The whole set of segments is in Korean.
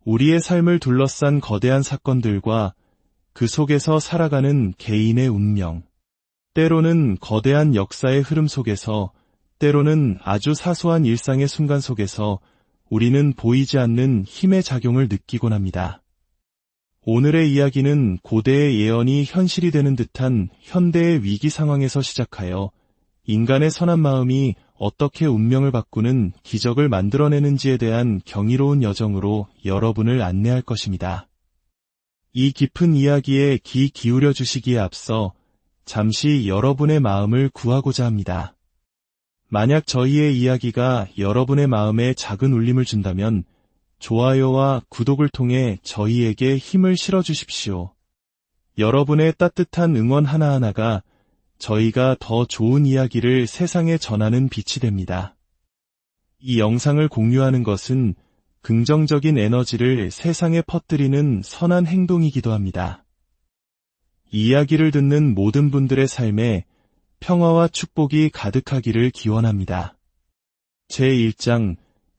우리의 삶을 둘러싼 거대한 사건들과 그 속에서 살아가는 개인의 운명. 때로는 거대한 역사의 흐름 속에서, 때로는 아주 사소한 일상의 순간 속에서 우리는 보이지 않는 힘의 작용을 느끼곤 합니다. 오늘의 이야기는 고대의 예언이 현실이 되는 듯한 현대의 위기 상황에서 시작하여 인간의 선한 마음이 어떻게 운명을 바꾸는 기적을 만들어내는지에 대한 경이로운 여정으로 여러분을 안내할 것입니다. 이 깊은 이야기에 귀 기울여 주시기에 앞서 잠시 여러분의 마음을 구하고자 합니다. 만약 저희의 이야기가 여러분의 마음에 작은 울림을 준다면 좋아요와 구독을 통해 저희에게 힘을 실어주십시오. 여러분의 따뜻한 응원 하나하나가 저희가 더 좋은 이야기를 세상에 전하는 빛이 됩니다. 이 영상을 공유하는 것은 긍정적인 에너지를 세상에 퍼뜨리는 선한 행동이기도 합니다. 이 이야기를 듣는 모든 분들의 삶에 평화와 축복이 가득하기를 기원합니다. 제1장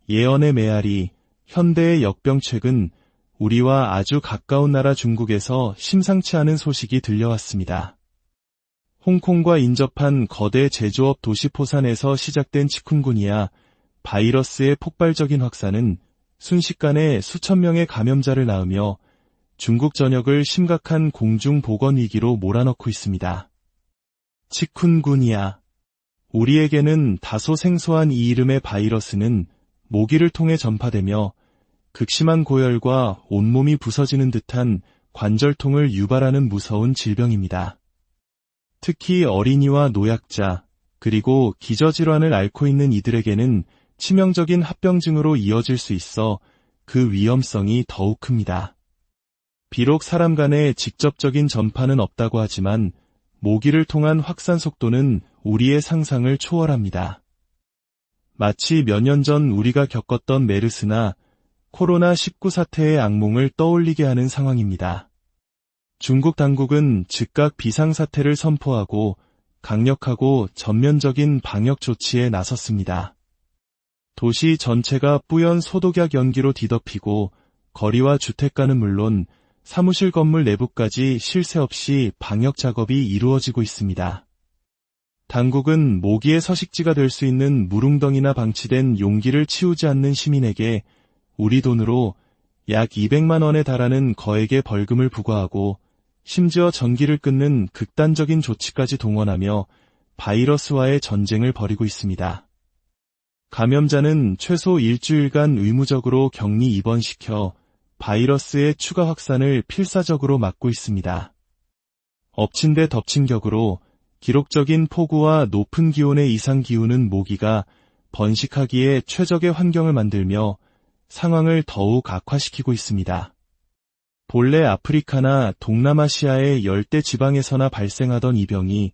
예언의 메아리. 현대의 역병. 최근 우리와 아주 가까운 나라 중국에서 심상치 않은 소식이 들려왔습니다. 홍콩과 인접한 거대 제조업 도시 포산에서 시작된 치쿤구니아 바이러스의 폭발적인 확산은 순식간에 수천 명의 감염자를 낳으며 중국 전역을 심각한 공중보건 위기로 몰아넣고 있습니다. 치쿤구니아. 우리에게는 다소 생소한 이 이름의 바이러스는 모기를 통해 전파되며 극심한 고열과 온몸이 부서지는 듯한 관절통을 유발하는 무서운 질병입니다. 특히 어린이와 노약자, 그리고 기저질환을 앓고 있는 이들에게는 치명적인 합병증으로 이어질 수 있어 그 위험성이 더욱 큽니다. 비록 사람 간의 직접적인 전파는 없다고 하지만 모기를 통한 확산 속도는 우리의 상상을 초월합니다. 마치 몇 년 전 우리가 겪었던 메르스나 코로나19 사태의 악몽을 떠올리게 하는 상황입니다. 중국 당국은 즉각 비상사태를 선포하고 강력하고 전면적인 방역 조치에 나섰습니다. 도시 전체가 뿌연 소독약 연기로 뒤덮이고 거리와 주택가는 물론 사무실 건물 내부까지 쉴 새 없이 방역 작업이 이루어지고 있습니다. 당국은 모기의 서식지가 될 수 있는 무릉덩이나 방치된 용기를 치우지 않는 시민에게 우리 돈으로 약 200만 원에 달하는 거액의 벌금을 부과하고 심지어 전기를 끊는 극단적인 조치까지 동원하며 바이러스와의 전쟁을 벌이고 있습니다. 감염자는 최소 일주일간 의무적으로 격리 입원시켜 바이러스의 추가 확산을 필사적으로 막고 있습니다. 엎친 데 덮친 격으로 기록적인 폭우와 높은 기온의 이상 기후는 모기가 번식하기에 최적의 환경을 만들며 상황을 더욱 악화시키고 있습니다. 본래 아프리카나 동남아시아의 열대 지방에서나 발생하던 이 병이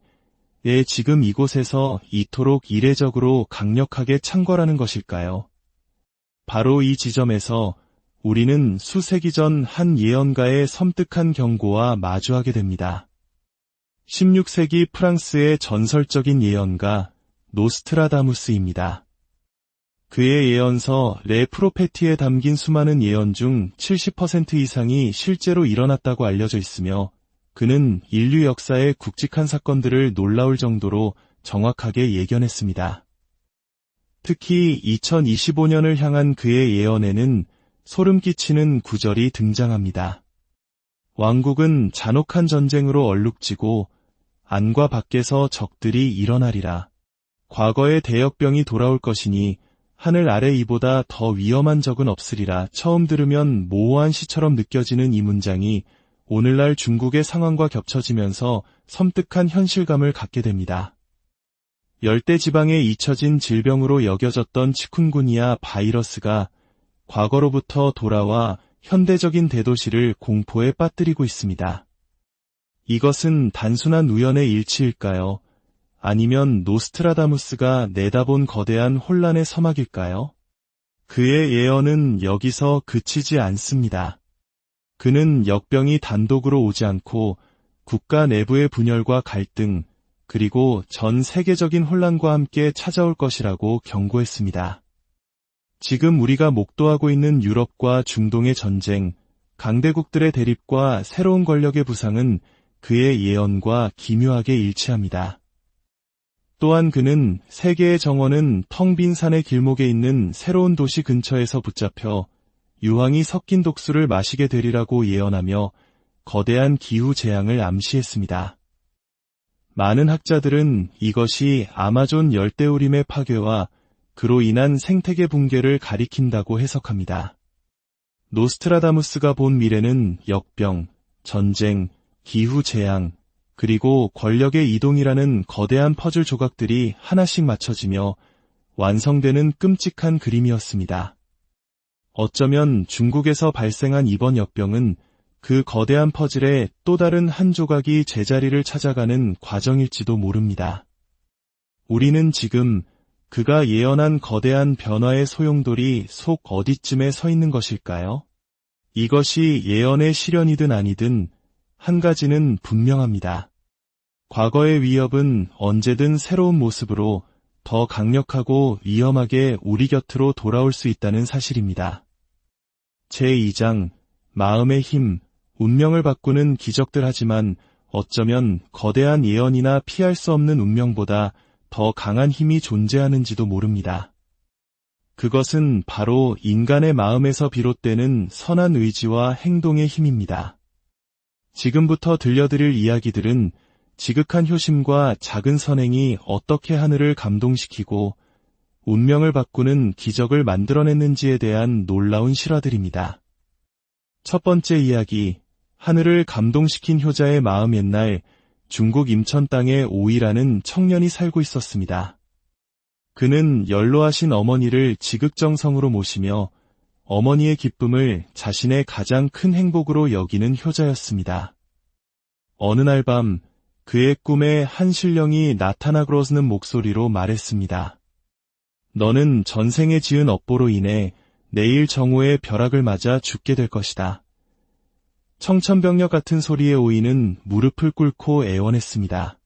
왜 지금 이곳에서 이토록 이례적으로 강력하게 창궐하는 것일까요? 바로 이 지점에서 우리는 수세기 전 한 예언가의 섬뜩한 경고와 마주하게 됩니다. 16세기 프랑스의 전설적인 예언가 노스트라다무스입니다. 그의 예언서 레 프로페티에 담긴 수많은 예언 중 70% 이상이 실제로 일어났다고 알려져 있으며 그는 인류 역사의 굵직한 사건들을 놀라울 정도로 정확하게 예견했습니다. 특히 2025년을 향한 그의 예언에는 소름 끼치는 구절이 등장합니다. 왕국은 잔혹한 전쟁으로 얼룩지고 안과 밖에서 적들이 일어나리라. 과거의 대역병이 돌아올 것이니 하늘 아래 이보다 더 위험한 적은 없으리라. 처음 들으면 모호한 시처럼 느껴지는 이 문장이 오늘날 중국의 상황과 겹쳐지면서 섬뜩한 현실감을 갖게 됩니다. 열대 지방에 잊혀진 질병으로 여겨졌던 치쿤구니아 바이러스가 과거로부터 돌아와 현대적인 대도시를 공포에 빠뜨리고 있습니다. 이것은 단순한 우연의 일치일까요? 아니면 노스트라다무스가 내다본 거대한 혼란의 서막일까요? 그의 예언은 여기서 그치지 않습니다. 그는 역병이 단독으로 오지 않고 국가 내부의 분열과 갈등, 그리고 전 세계적인 혼란과 함께 찾아올 것이라고 경고했습니다. 지금 우리가 목도하고 있는 유럽과 중동의 전쟁, 강대국들의 대립과 새로운 권력의 부상은 그의 예언과 기묘하게 일치합니다. 또한 그는 세계의 정원은 텅 빈 산의 길목에 있는 새로운 도시 근처에서 붙잡혀 유황이 섞인 독수를 마시게 되리라고 예언하며 거대한 기후 재앙을 암시했습니다. 많은 학자들은 이것이 아마존 열대우림의 파괴와 그로 인한 생태계 붕괴를 가리킨다고 해석합니다. 노스트라다무스가 본 미래는 역병, 전쟁, 기후 재앙, 그리고 권력의 이동이라는 거대한 퍼즐 조각들이 하나씩 맞춰지며 완성되는 끔찍한 그림이었습니다. 어쩌면 중국에서 발생한 이번 역병은 그 거대한 퍼즐의 또 다른 한 조각이 제자리를 찾아가는 과정일지도 모릅니다. 우리는 지금 그가 예언한 거대한 변화의 소용돌이 속 어디쯤에 서 있는 것일까요? 이것이 예언의 실현이든 아니든 한 가지는 분명합니다. 과거의 위협은 언제든 새로운 모습으로 더 강력하고 위험하게 우리 곁으로 돌아올 수 있다는 사실입니다. 제2장, 마음의 힘, 운명을 바꾸는 기적들. 하지만 어쩌면 거대한 예언이나 피할 수 없는 운명보다 더 강한 힘이 존재하는지도 모릅니다. 그것은 바로 인간의 마음에서 비롯되는 선한 의지와 행동의 힘입니다. 지금부터 들려드릴 이야기들은 지극한 효심과 작은 선행이 어떻게 하늘을 감동시키고 운명을 바꾸는 기적을 만들어냈는지에 대한 놀라운 실화들입니다. 첫 번째 이야기, 하늘을 감동시킨 효자의 마음. 옛날 중국 임천 땅에 오이라는 청년이 살고 있었습니다. 그는 연로하신 어머니를 지극정성으로 모시며 어머니의 기쁨을 자신의 가장 큰 행복으로 여기는 효자였습니다. 어느 날 밤 그의 꿈에 한 신령이 나타나 그러는 목소리로 말했습니다. 너는 전생에 지은 업보로 인해 내일 정오의 벼락을 맞아 죽게 될 것이다. 청천벽력 같은 소리에 오이는 무릎을 꿇고 애원했습니다.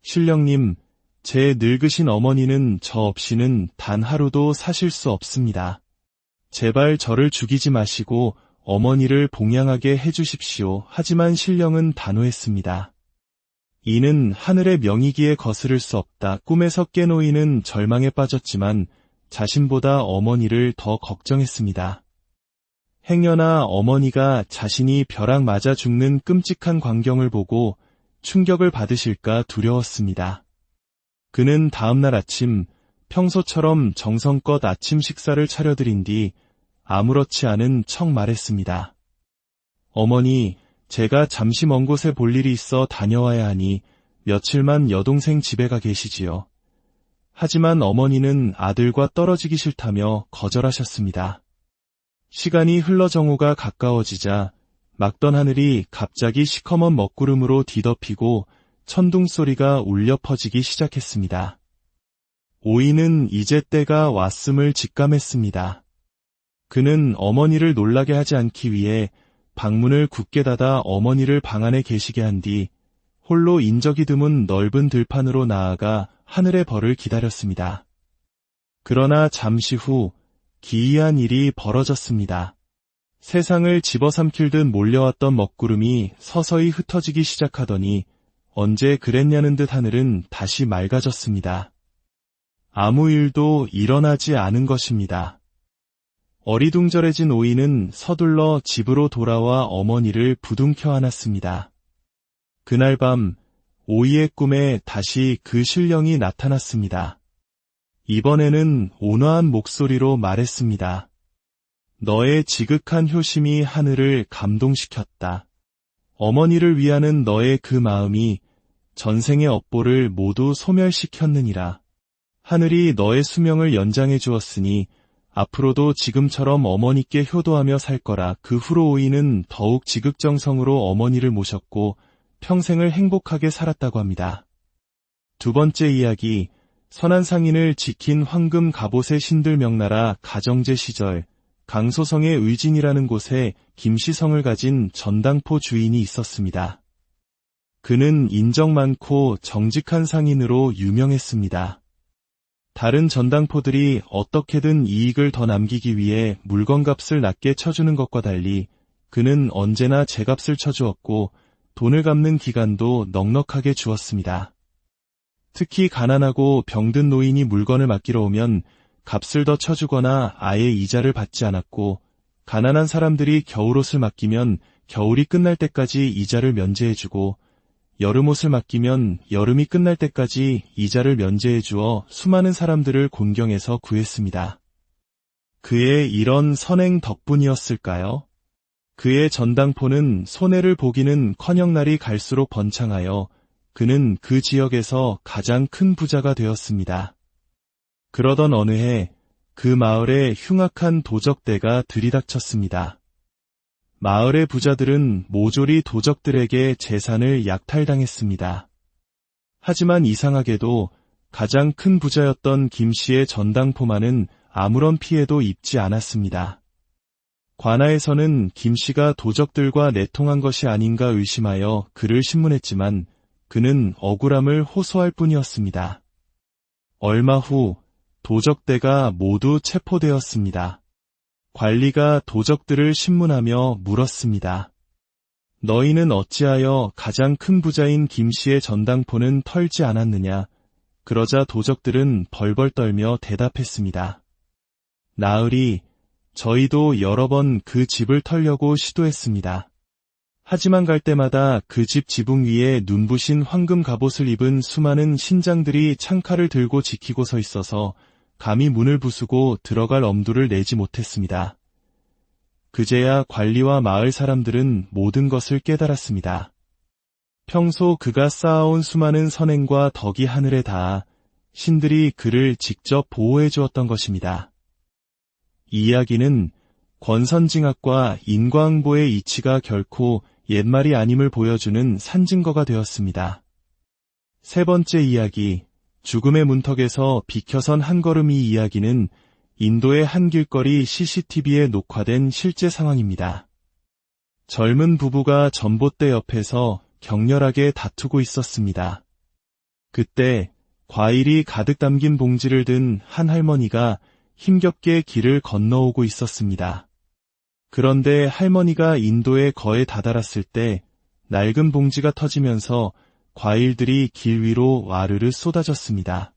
신령님, 제 늙으신 어머니는 저 없이는 단 하루도 사실 수 없습니다. 제발 저를 죽이지 마시고 어머니를 봉양하게 해주십시오. 하지만 신령은 단호했습니다. 이는 하늘의 명이기에 거스를 수 없다. 꿈에서 깬 오이는 절망에 빠졌지만 자신보다 어머니를 더 걱정했습니다. 행여나 어머니가 자신이 벼락 맞아 죽는 끔찍한 광경을 보고 충격을 받으실까 두려웠습니다. 그는 다음날 아침 평소처럼 정성껏 아침 식사를 차려드린 뒤 아무렇지 않은 척 말했습니다. 어머니, 제가 잠시 먼 곳에 볼 일이 있어 다녀와야 하니 며칠만 여동생 집에 가 계시지요. 하지만 어머니는 아들과 떨어지기 싫다며 거절하셨습니다. 시간이 흘러 정오가 가까워지자 막던 하늘이 갑자기 시커먼 먹구름으로 뒤덮이고 천둥 소리가 울려 퍼지기 시작했습니다. 오이는 이제 때가 왔음을 직감했습니다. 그는 어머니를 놀라게 하지 않기 위해 방문을 굳게 닫아 어머니를 방 안에 계시게 한 뒤 홀로 인적이 드문 넓은 들판으로 나아가 하늘의 벌을 기다렸습니다. 그러나 잠시 후 기이한 일이 벌어졌습니다. 세상을 집어삼킬 듯 몰려왔던 먹구름이 서서히 흩어지기 시작하더니 언제 그랬냐는 듯 하늘은 다시 맑아졌습니다. 아무 일도 일어나지 않은 것입니다. 어리둥절해진 오이는 서둘러 집으로 돌아와 어머니를 부둥켜 안았습니다. 그날 밤 오이의 꿈에 다시 그 신령이 나타났습니다. 이번에는 온화한 목소리로 말했습니다. 너의 지극한 효심이 하늘을 감동시켰다. 어머니를 위하는 너의 그 마음이 전생의 업보를 모두 소멸시켰느니라. 하늘이 너의 수명을 연장해 주었으니 앞으로도 지금처럼 어머니께 효도하며 살 거라. 그 후로 오이는 더욱 지극정성으로 어머니를 모셨고 평생을 행복하게 살았다고 합니다. 두 번째 이야기, 선한 상인을 지킨 황금 갑옷의 신들. 명나라 가정제 시절 강소성의 의진이라는 곳에 김시성을 가진 전당포 주인이 있었습니다. 그는 인정 많고 정직한 상인으로 유명했습니다. 다른 전당포들이 어떻게든 이익을 더 남기기 위해 물건값을 낮게 쳐주는 것과 달리 그는 언제나 제값을 쳐주었고 돈을 갚는 기간도 넉넉하게 주었습니다. 특히 가난하고 병든 노인이 물건을 맡기러 오면 값을 더 쳐주거나 아예 이자를 받지 않았고, 가난한 사람들이 겨울옷을 맡기면 겨울이 끝날 때까지 이자를 면제해주고, 여름옷을 맡기면 여름이 끝날 때까지 이자를 면제해주어 수많은 사람들을 곤경에서 구했습니다. 그의 이런 선행 덕분이었을까요? 그의 전당포는 손해를 보기는커녕 날이 갈수록 번창하여 그는 그 지역에서 가장 큰 부자가 되었습니다. 그러던 어느 해 그 마을에 흉악한 도적대가 들이닥쳤습니다. 마을의 부자들은 모조리 도적들에게 재산을 약탈당했습니다. 하지만 이상하게도 가장 큰 부자였던 김씨의 전당포만은 아무런 피해도 입지 않았습니다. 관아에서는 김씨가 도적들과 내통한 것이 아닌가 의심하여 그를 신문했지만 그는 억울함을 호소할 뿐이었습니다. 얼마 후 도적대가 모두 체포되었습니다. 관리가 도적들을 신문하며 물었습니다. 너희는 어찌하여 가장 큰 부자인 김씨의 전당포는 털지 않았느냐? 그러자 도적들은 벌벌 떨며 대답했습니다. 나으리, 저희도 여러 번 그 집을 털려고 시도했습니다. 하지만 갈 때마다 그 집 지붕 위에 눈부신 황금 갑옷을 입은 수많은 신장들이 창칼을 들고 지키고 서 있어서 감히 문을 부수고 들어갈 엄두를 내지 못했습니다. 그제야 관리와 마을 사람들은 모든 것을 깨달았습니다. 평소 그가 쌓아온 수많은 선행과 덕이 하늘에 닿아 신들이 그를 직접 보호해 주었던 것입니다. 이 이야기는 권선징악과 인과응보의 이치가 결코 옛말이 아님을 보여주는 산증거가 되었습니다. 세 번째 이야기, 죽음의 문턱에서 비켜선 한 걸음. 이 이야기는 인도의 한 길거리 CCTV에 녹화된 실제 상황입니다. 젊은 부부가 전봇대 옆에서 격렬하게 다투고 있었습니다. 그때 과일이 가득 담긴 봉지를 든 한 할머니가 힘겹게 길을 건너오고 있었습니다. 그런데 할머니가 인도의 거에 다다랐을 때 낡은 봉지가 터지면서 과일들이 길 위로 와르르 쏟아졌습니다.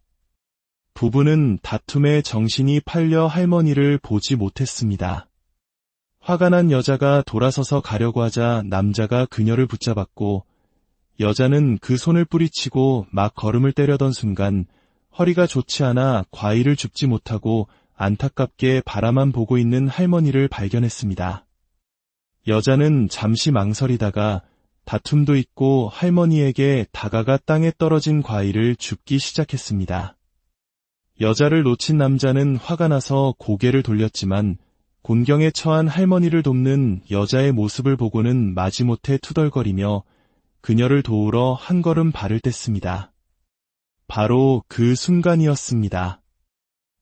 부부는 다툼에 정신이 팔려 할머니를 보지 못했습니다. 화가 난 여자가 돌아서서 가려고 하자 남자가 그녀를 붙잡았고, 여자는 그 손을 뿌리치고 막 걸음을 때려던 순간 허리가 좋지 않아 과일을 줍지 못하고 안타깝게 바라만 보고 있는 할머니를 발견했습니다. 여자는 잠시 망설이다가 다툼도 있고 할머니에게 다가가 땅에 떨어진 과일을 줍기 시작했습니다. 여자를 놓친 남자는 화가 나서 고개를 돌렸지만 곤경에 처한 할머니를 돕는 여자의 모습을 보고는 마지못해 투덜거리며 그녀를 도우러 한 걸음 발을 뗐습니다. 바로 그 순간이었습니다.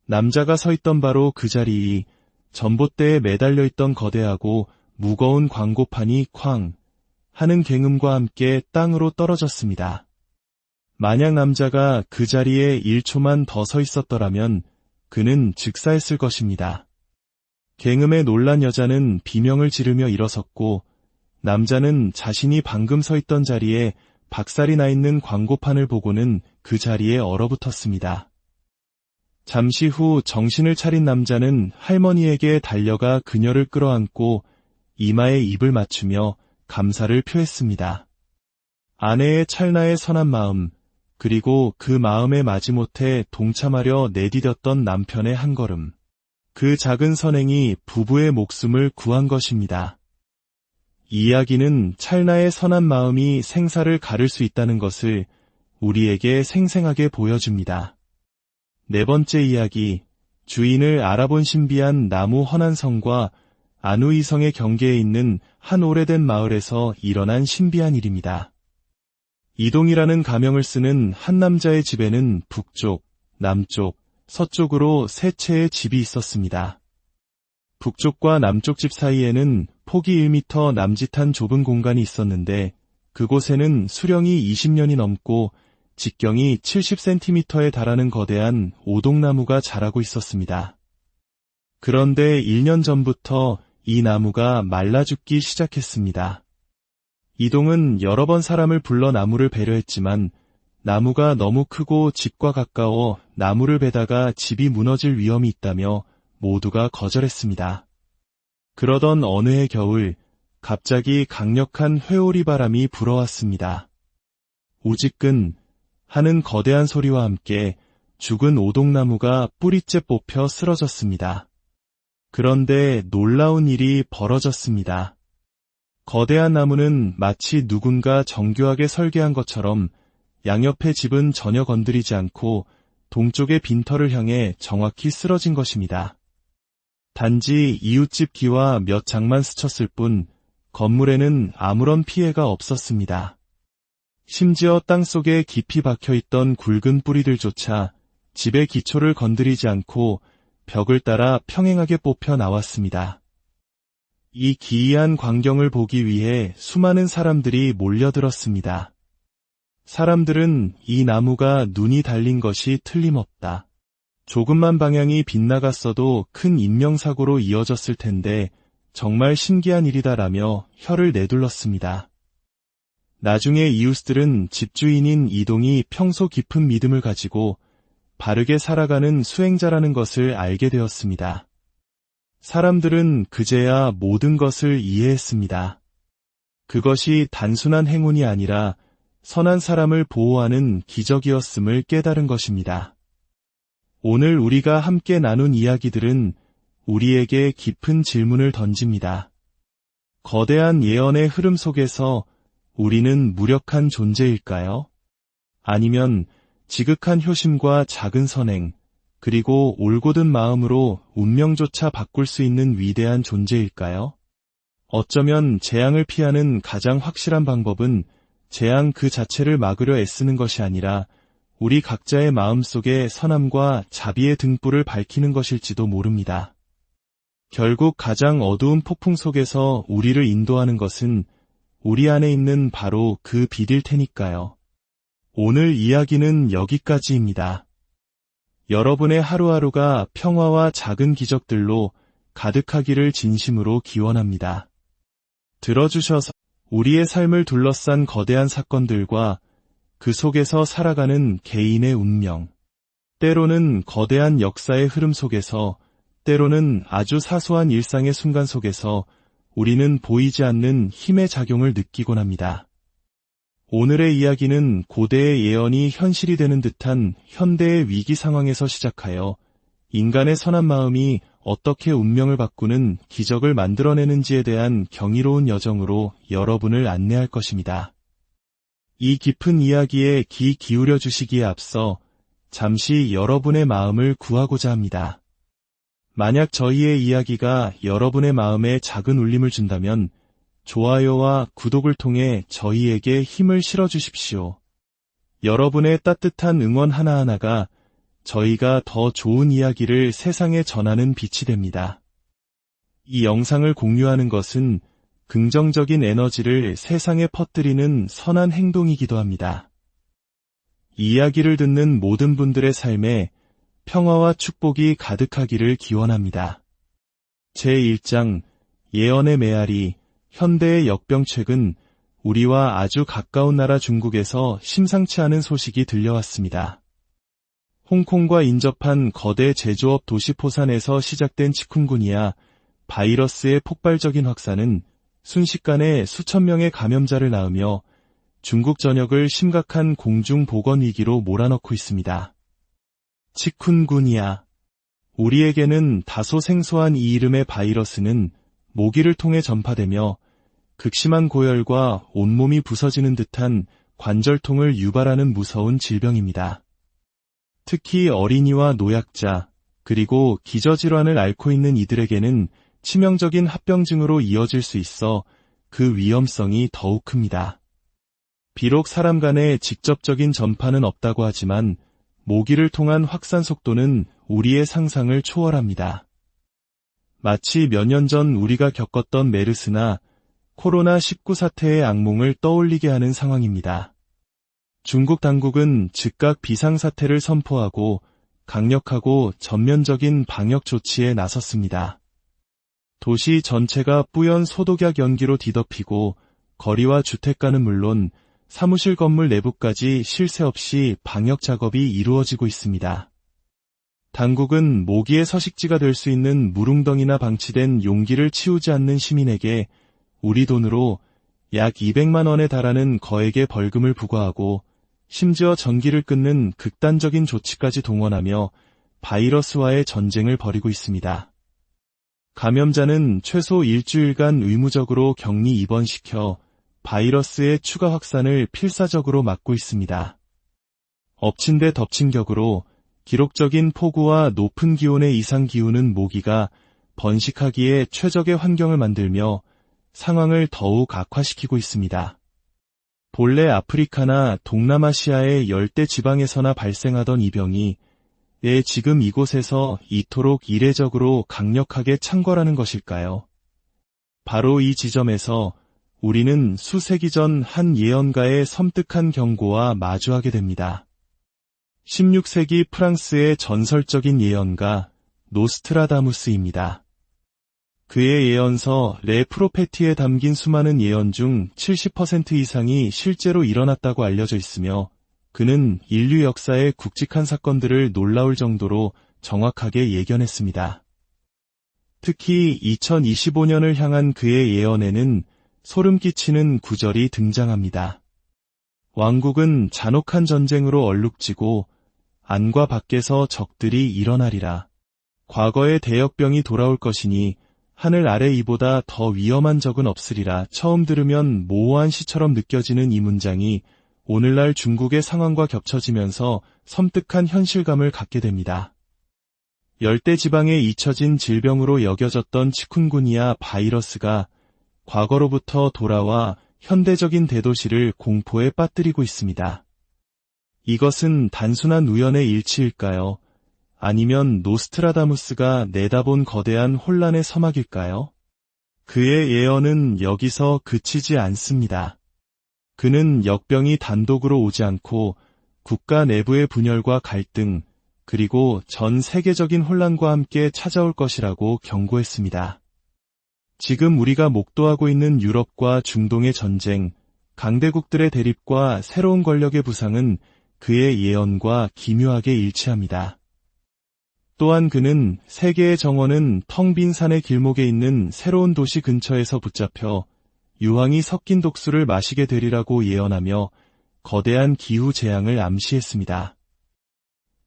남자가 서 있던 바로 그 자리이 전봇대에 매달려 있던 거대하고 무거운 광고판이 쾅 하는 굉음과 함께 땅으로 떨어졌습니다. 만약 남자가 그 자리에 1초만 더 서 있었더라면 그는 즉사했을 것입니다. 굉음에 놀란 여자는 비명을 지르며 일어섰고, 남자는 자신이 방금 서 있던 자리에 박살이 나 있는 광고판을 보고는 그 자리에 얼어붙었습니다. 잠시 후 정신을 차린 남자는 할머니에게 달려가 그녀를 끌어안고 이마에 입을 맞추며 감사를 표했습니다. 아내의 찰나의 선한 마음, 그리고 그 마음에 마지못해 동참하려 내디뎠던 남편의 한 걸음. 그 작은 선행이 부부의 목숨을 구한 것입니다. 이 이야기는 찰나의 선한 마음이 생사를 가를 수 있다는 것을 우리에게 생생하게 보여줍니다. 네 번째 이야기, 주인을 알아본 신비한 나무 헌안성과 아누이성의 경계에 있는 한 오래된 마을에서 일어난 신비한 일입니다. 이동이라는 가명을 쓰는 한 남자의 집에는 북쪽, 남쪽, 서쪽으로 세 채의 집이 있었습니다. 북쪽과 남쪽 집 사이에는 폭이 1m 남짓한 좁은 공간이 있었는데 그곳에는 수령이 20년이 넘고 직경이 70cm에 달하는 거대한 오동나무가 자라고 있었습니다. 그런데 1년 전부터 이 나무가 말라 죽기 시작했습니다. 이동은 여러 번 사람을 불러 나무를 베려했지만 나무가 너무 크고 집과 가까워 나무를 베다가 집이 무너질 위험이 있다며 모두가 거절했습니다. 그러던 어느 해 겨울, 갑자기 강력한 회오리 바람이 불어왔습니다. 우지끈 하는 거대한 소리와 함께 죽은 오동나무가 뿌리째 뽑혀 쓰러졌습니다. 그런데 놀라운 일이 벌어졌습니다. 거대한 나무는 마치 누군가 정교하게 설계한 것처럼 양옆의 집은 전혀 건드리지 않고 동쪽의 빈터를 향해 정확히 쓰러진 것입니다. 단지 이웃집 기와 몇 장만 스쳤을 뿐 건물에는 아무런 피해가 없었습니다. 심지어 땅속에 깊이 박혀있던 굵은 뿌리들조차 집의 기초를 건드리지 않고 벽을 따라 평행하게 뽑혀 나왔습니다. 이 기이한 광경을 보기 위해 수많은 사람들이 몰려들었습니다. 사람들은 이 나무가 눈이 달린 것이 틀림없다. 조금만 방향이 빗나갔어도 큰 인명사고로 이어졌을 텐데 정말 신기한 일이다라며 혀를 내둘렀습니다. 나중에 이웃들은 집주인인 이동이 평소 깊은 믿음을 가지고 바르게 살아가는 수행자라는 것을 알게 되었습니다. 사람들은 그제야 모든 것을 이해했습니다. 그것이 단순한 행운이 아니라 선한 사람을 보호하는 기적이었음을 깨달은 것입니다. 오늘 우리가 함께 나눈 이야기들은 우리에게 깊은 질문을 던집니다. 거대한 예언의 흐름 속에서 우리는 무력한 존재일까요? 아니면 지극한 효심과 작은 선행, 그리고 올곧은 마음으로 운명조차 바꿀 수 있는 위대한 존재일까요? 어쩌면 재앙을 피하는 가장 확실한 방법은 재앙 그 자체를 막으려 애쓰는 것이 아니라 우리 각자의 마음속에 선함과 자비의 등불을 밝히는 것일지도 모릅니다. 결국 가장 어두운 폭풍 속에서 우리를 인도하는 것은 우리 안에 있는 바로 그 빛일 테니까요. 오늘 이야기는 여기까지입니다. 여러분의 하루하루가 평화와 작은 기적들로 가득하기를 진심으로 기원합니다. 들어주셔서 우리의 삶을 둘러싼 거대한 사건들과 그 속에서 살아가는 개인의 운명, 때로는 거대한 역사의 흐름 속에서, 때로는 아주 사소한 일상의 순간 속에서 우리는 보이지 않는 힘의 작용을 느끼곤 합니다. 오늘의 이야기는 고대의 예언이 현실이 되는 듯한 현대의 위기 상황에서 시작하여 인간의 선한 마음이 어떻게 운명을 바꾸는 기적을 만들어내는지에 대한 경이로운 여정으로 여러분을 안내할 것입니다. 이 깊은 이야기에 귀 기울여 주시기에 앞서 잠시 여러분의 마음을 구하고자 합니다. 만약 저희의 이야기가 여러분의 마음에 작은 울림을 준다면 좋아요와 구독을 통해 저희에게 힘을 실어주십시오. 여러분의 따뜻한 응원 하나하나가 저희가 더 좋은 이야기를 세상에 전하는 빛이 됩니다. 이 영상을 공유하는 것은 긍정적인 에너지를 세상에 퍼뜨리는 선한 행동이기도 합니다. 이 이야기를 듣는 모든 분들의 삶에 평화와 축복이 가득하기를 기원합니다. 제1장 예언의 메아리 현대의 역병. 최근 우리와 아주 가까운 나라 중국에서 심상치 않은 소식이 들려왔습니다. 홍콩과 인접한 거대 제조업 도시 포산에서 시작된 치쿤구니아 바이러스의 폭발적인 확산은 순식간에 수천 명의 감염자를 낳으며 중국 전역을 심각한 공중보건 위기로 몰아넣고 있습니다. 치쿤구니아. 우리에게는 다소 생소한 이 이름의 바이러스는 모기를 통해 전파되며 극심한 고열과 온몸이 부서지는 듯한 관절통을 유발하는 무서운 질병입니다. 특히 어린이와 노약자, 그리고 기저질환을 앓고 있는 이들에게는 치명적인 합병증으로 이어질 수 있어 그 위험성이 더욱 큽니다. 비록 사람 간의 직접적인 전파는 없다고 하지만 모기를 통한 확산 속도는 우리의 상상을 초월합니다. 마치 몇 년 전 우리가 겪었던 메르스나 코로나19 사태의 악몽을 떠올리게 하는 상황입니다. 중국 당국은 즉각 비상사태를 선포하고 강력하고 전면적인 방역 조치에 나섰습니다. 도시 전체가 뿌연 소독약 연기로 뒤덮이고 거리와 주택가는 물론 사무실 건물 내부까지 쉴 새 없이 방역 작업이 이루어지고 있습니다. 당국은 모기의 서식지가 될 수 있는 물웅덩이나 방치된 용기를 치우지 않는 시민에게 우리 돈으로 약 200만 원에 달하는 거액의 벌금을 부과하고 심지어 전기를 끊는 극단적인 조치까지 동원하며 바이러스와의 전쟁을 벌이고 있습니다. 감염자는 최소 일주일간 의무적으로 격리 입원시켜 바이러스의 추가 확산을 필사적으로 막고 있습니다. 엎친 데 덮친 격으로 기록적인 폭우와 높은 기온의 이상 기후는 모기가 번식하기에 최적의 환경을 만들며 상황을 더욱 악화시키고 있습니다. 본래 아프리카나 동남아시아의 열대 지방에서나 발생하던 이 병이 왜 지금 이곳에서 이토록 이례적으로 강력하게 창궐하는 것일까요? 바로 이 지점에서 우리는 수세기 전 한 예언가의 섬뜩한 경고와 마주하게 됩니다. 16세기 프랑스의 전설적인 예언가 노스트라다무스입니다. 그의 예언서 레 프로페티에 담긴 수많은 예언 중 70% 이상이 실제로 일어났다고 알려져 있으며 그는 인류 역사의 굵직한 사건들을 놀라울 정도로 정확하게 예견했습니다. 특히 2025년을 향한 그의 예언에는 소름 끼치는 구절이 등장합니다. 왕국은 잔혹한 전쟁으로 얼룩지고 안과 밖에서 적들이 일어나리라. 과거의 대역병이 돌아올 것이니 하늘 아래 이보다 더 위험한 적은 없으리라. 처음 들으면 모호한 시처럼 느껴지는 이 문장이 오늘날 중국의 상황과 겹쳐지면서 섬뜩한 현실감을 갖게 됩니다. 열대 지방에 잊혀진 질병으로 여겨졌던 치쿤구니아 바이러스가 과거로부터 돌아와 현대적인 대도시를 공포에 빠뜨리고 있습니다. 이것은 단순한 우연의 일치일까요? 아니면 노스트라다무스가 내다본 거대한 혼란의 서막일까요? 그의 예언은 여기서 그치지 않습니다. 그는 역병이 단독으로 오지 않고 국가 내부의 분열과 갈등, 그리고 전 세계적인 혼란과 함께 찾아올 것이라고 경고했습니다. 지금 우리가 목도하고 있는 유럽과 중동의 전쟁, 강대국들의 대립과 새로운 권력의 부상은 그의 예언과 기묘하게 일치합니다. 또한 그는 세계의 정원은 텅 빈 산의 길목에 있는 새로운 도시 근처에서 붙잡혀 유황이 섞인 독수를 마시게 되리라고 예언하며 거대한 기후 재앙을 암시했습니다.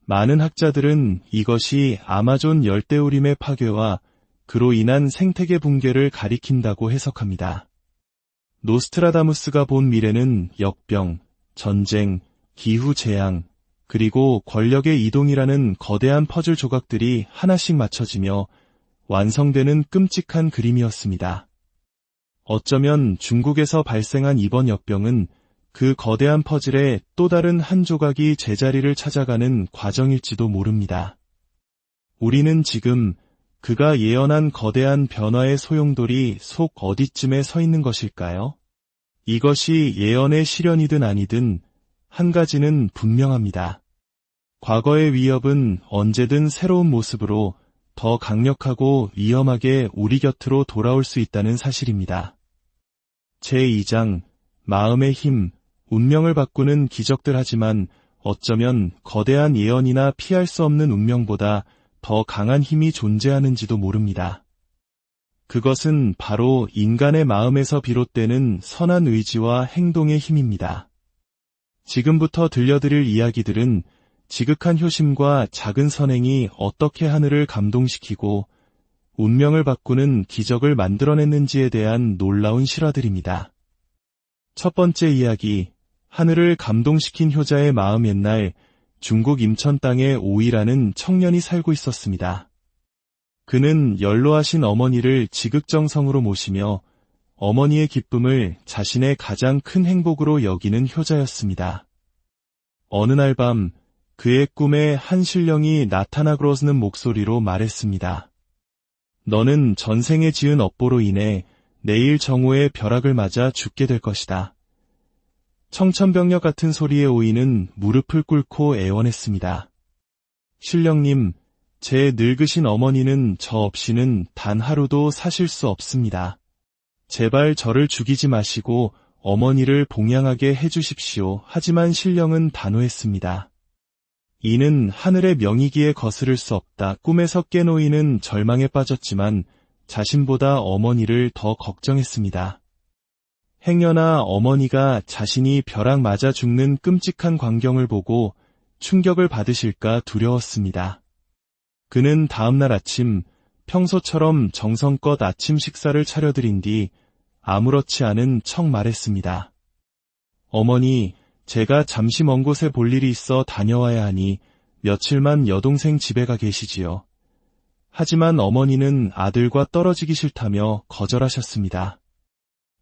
많은 학자들은 이것이 아마존 열대우림의 파괴와 그로 인한 생태계 붕괴를 가리킨다고 해석합니다. 노스트라다무스가 본 미래는 역병, 전쟁, 기후재앙, 그리고 권력의 이동이라는 거대한 퍼즐 조각들이 하나씩 맞춰지며 완성되는 끔찍한 그림이었습니다. 어쩌면 중국에서 발생한 이번 역병은 그 거대한 퍼즐의 또 다른 한 조각이 제자리를 찾아가는 과정일지도 모릅니다. 우리는 지금 그가 예언한 거대한 변화의 소용돌이 속 어디쯤에 서 있는 것일까요? 이것이 예언의 실현이든 아니든 한 가지는 분명합니다. 과거의 위협은 언제든 새로운 모습으로 더 강력하고 위험하게 우리 곁으로 돌아올 수 있다는 사실입니다. 제2장 마음의 힘, 운명을 바꾸는 기적들. 하지만 어쩌면 거대한 예언이나 피할 수 없는 운명보다 더 강한 힘이 존재하는지도 모릅니다. 그것은 바로 인간의 마음에서 비롯되는 선한 의지와 행동의 힘입니다. 지금부터 들려드릴 이야기들은 지극한 효심과 작은 선행이 어떻게 하늘을 감동시키고 운명을 바꾸는 기적을 만들어냈는지에 대한 놀라운 실화들입니다. 첫 번째 이야기, 하늘을 감동시킨 효자의 마음. 옛날 중국 임천 땅에 오이라는 청년이 살고 있었습니다. 그는 연로하신 어머니를 지극정성으로 모시며 어머니의 기쁨을 자신의 가장 큰 행복으로 여기는 효자였습니다. 어느 날 밤 그의 꿈에 한 신령이 나타나그러는 목소리로 말했습니다. 너는 전생에 지은 업보로 인해 내일 정오의 벼락을 맞아 죽게 될 것이다. 청천벽력 같은 소리에 오이는 무릎을 꿇고 애원했습니다. 신령님, 제 늙으신 어머니는 저 없이는 단 하루도 사실 수 없습니다. 제발 저를 죽이지 마시고 어머니를 봉양하게 해주십시오. 하지만 신령은 단호했습니다. 이는 하늘의 명이기에 거스를 수 없다. 꿈에서 깬 오이는 절망에 빠졌지만 자신보다 어머니를 더 걱정했습니다. 행여나 어머니가 자신이 벼락 맞아 죽는 끔찍한 광경을 보고 충격을 받으실까 두려웠습니다. 그는 다음날 아침 평소처럼 정성껏 아침 식사를 차려드린 뒤 아무렇지 않은 척 말했습니다. 어머니, 제가 잠시 먼 곳에 볼 일이 있어 다녀와야 하니 며칠만 여동생 집에 가 계시지요. 하지만 어머니는 아들과 떨어지기 싫다며 거절하셨습니다.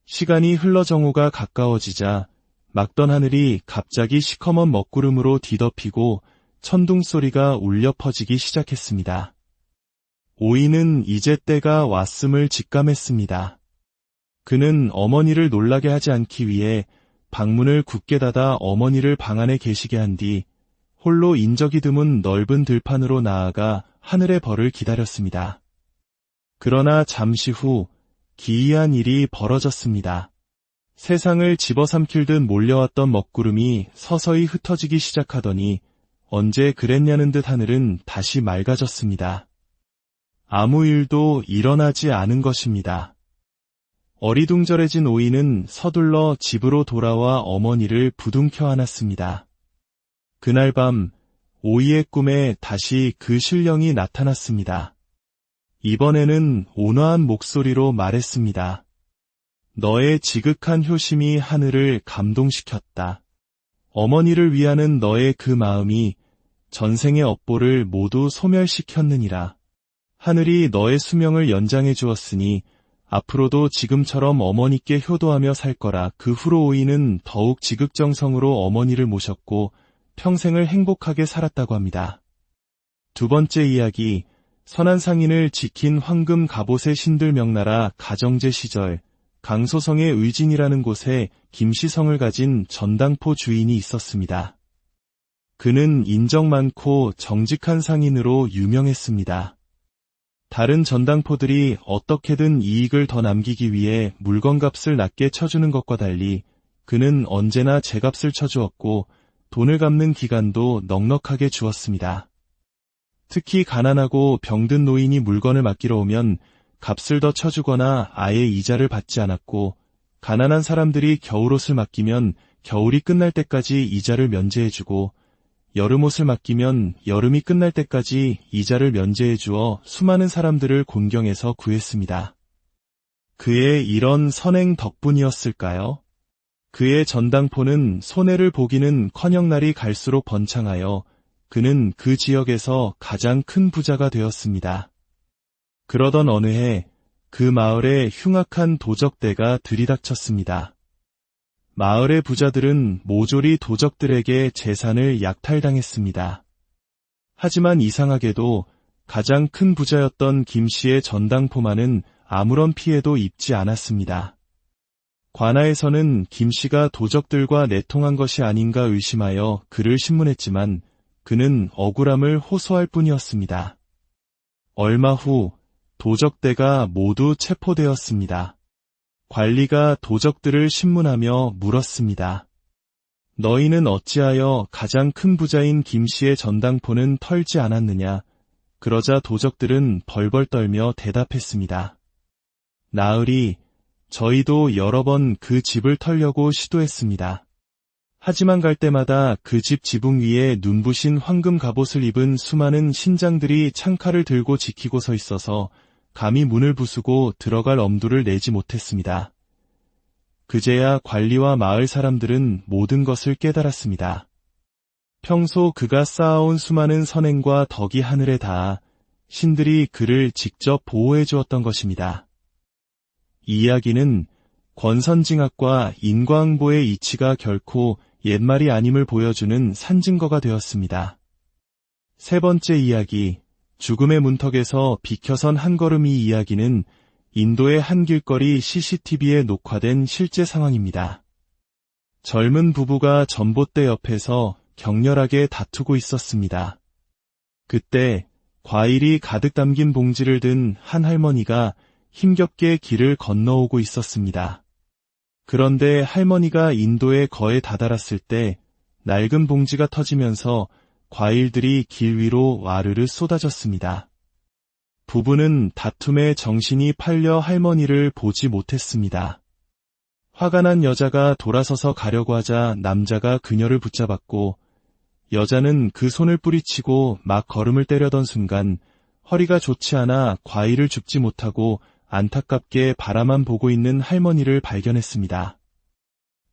시간이 흘러 정오가 가까워지자 막던 하늘이 갑자기 시커먼 먹구름으로 뒤덮이고 천둥 소리가 울려 퍼지기 시작했습니다. 오이는 이제 때가 왔음을 직감했습니다. 그는 어머니를 놀라게 하지 않기 위해 방문을 굳게 닫아 어머니를 방 안에 계시게 한 뒤 홀로 인적이 드문 넓은 들판으로 나아가 하늘의 벌을 기다렸습니다. 그러나 잠시 후 기이한 일이 벌어졌습니다. 세상을 집어삼킬 듯 몰려왔던 먹구름이 서서히 흩어지기 시작하더니 언제 그랬냐는 듯 하늘은 다시 맑아졌습니다. 아무 일도 일어나지 않은 것입니다. 어리둥절해진 오이는 서둘러 집으로 돌아와 어머니를 부둥켜 안았습니다. 그날 밤 오이의 꿈에 다시 그 신령이 나타났습니다. 이번에는 온화한 목소리로 말했습니다. 너의 지극한 효심이 하늘을 감동시켰다. 어머니를 위하는 너의 그 마음이 전생의 업보를 모두 소멸시켰느니라. 하늘이 너의 수명을 연장해 주었으니 앞으로도 지금처럼 어머니께 효도하며 살 거라. 그 후로 오이는 더욱 지극정성으로 어머니를 모셨고 평생을 행복하게 살았다고 합니다. 두 번째 이야기, 선한 상인을 지킨 황금 갑옷의 신들 명나라 가정제 시절 강소성의 의진이라는 곳에 김시성을 가진 전당포 주인이 있었습니다. 그는 인정 많고 정직한 상인으로 유명했습니다. 다른 전당포들이 어떻게든 이익을 더 남기기 위해 물건값을 낮게 쳐주는 것과 달리 그는 언제나 제값을 쳐주었고 돈을 갚는 기간도 넉넉하게 주었습니다. 특히 가난하고 병든 노인이 물건을 맡기러 오면 값을 더 쳐주거나 아예 이자를 받지 않았고 가난한 사람들이 겨울옷을 맡기면 겨울이 끝날 때까지 이자를 면제해주고 여름옷을 맡기면 여름이 끝날 때까지 이자를 면제해 주어 수많은 사람들을 곤경에서 구했습니다. 그의 이런 선행 덕분이었을까요? 그의 전당포는 손해를 보기는커녕 날이 갈수록 번창하여 그는 그 지역에서 가장 큰 부자가 되었습니다. 그러던 어느 해 그 마을에 흉악한 도적대가 들이닥쳤습니다. 마을의 부자들은 모조리 도적들에게 재산을 약탈당했습니다. 하지만 이상하게도 가장 큰 부자였던 김씨의 전당포만은 아무런 피해도 입지 않았습니다. 관아에서는 김씨가 도적들과 내통한 것이 아닌가 의심하여 그를 신문했지만 그는 억울함을 호소할 뿐이었습니다. 얼마 후 도적대가 모두 체포되었습니다. 관리가 도적들을 신문하며 물었습니다. 너희는 어찌하여 가장 큰 부자인 김씨의 전당포는 털지 않았느냐? 그러자 도적들은 벌벌 떨며 대답했습니다. 나으리, 저희도 여러 번 그 집을 털려고 시도했습니다. 하지만 갈 때마다 그 집 지붕 위에 눈부신 황금 갑옷을 입은 수많은 신장들이 창칼을 들고 지키고 서 있어서 감히 문을 부수고 들어갈 엄두를 내지 못했습니다. 그제야 관리와 마을 사람들은 모든 것을 깨달았습니다. 평소 그가 쌓아온 수많은 선행과 덕이 하늘에 닿아 신들이 그를 직접 보호해 주었던 것입니다. 이 이야기는 권선징악과 인과응보의 이치가 결코 옛말이 아님을 보여주는 산증거가 되었습니다. 세 번째 이야기, 죽음의 문턱에서 비켜선 한 걸음. 이 이야기는 인도의 한 길거리 CCTV에 녹화된 실제 상황입니다. 젊은 부부가 전봇대 옆에서 격렬하게 다투고 있었습니다. 그때 과일이 가득 담긴 봉지를 든 한 할머니가 힘겹게 길을 건너오고 있었습니다. 그런데 할머니가 인도의 거에 다다랐을 때 낡은 봉지가 터지면서 과일들이 길 위로 와르르 쏟아졌습니다. 부부는 다툼에 정신이 팔려 할머니를 보지 못했습니다. 화가 난 여자가 돌아서서 가려고 하자 남자가 그녀를 붙잡았고, 여자는 그 손을 뿌리치고 막 걸음을 때려던 순간 허리가 좋지 않아 과일을 줍지 못하고 안타깝게 바라만 보고 있는 할머니를 발견했습니다.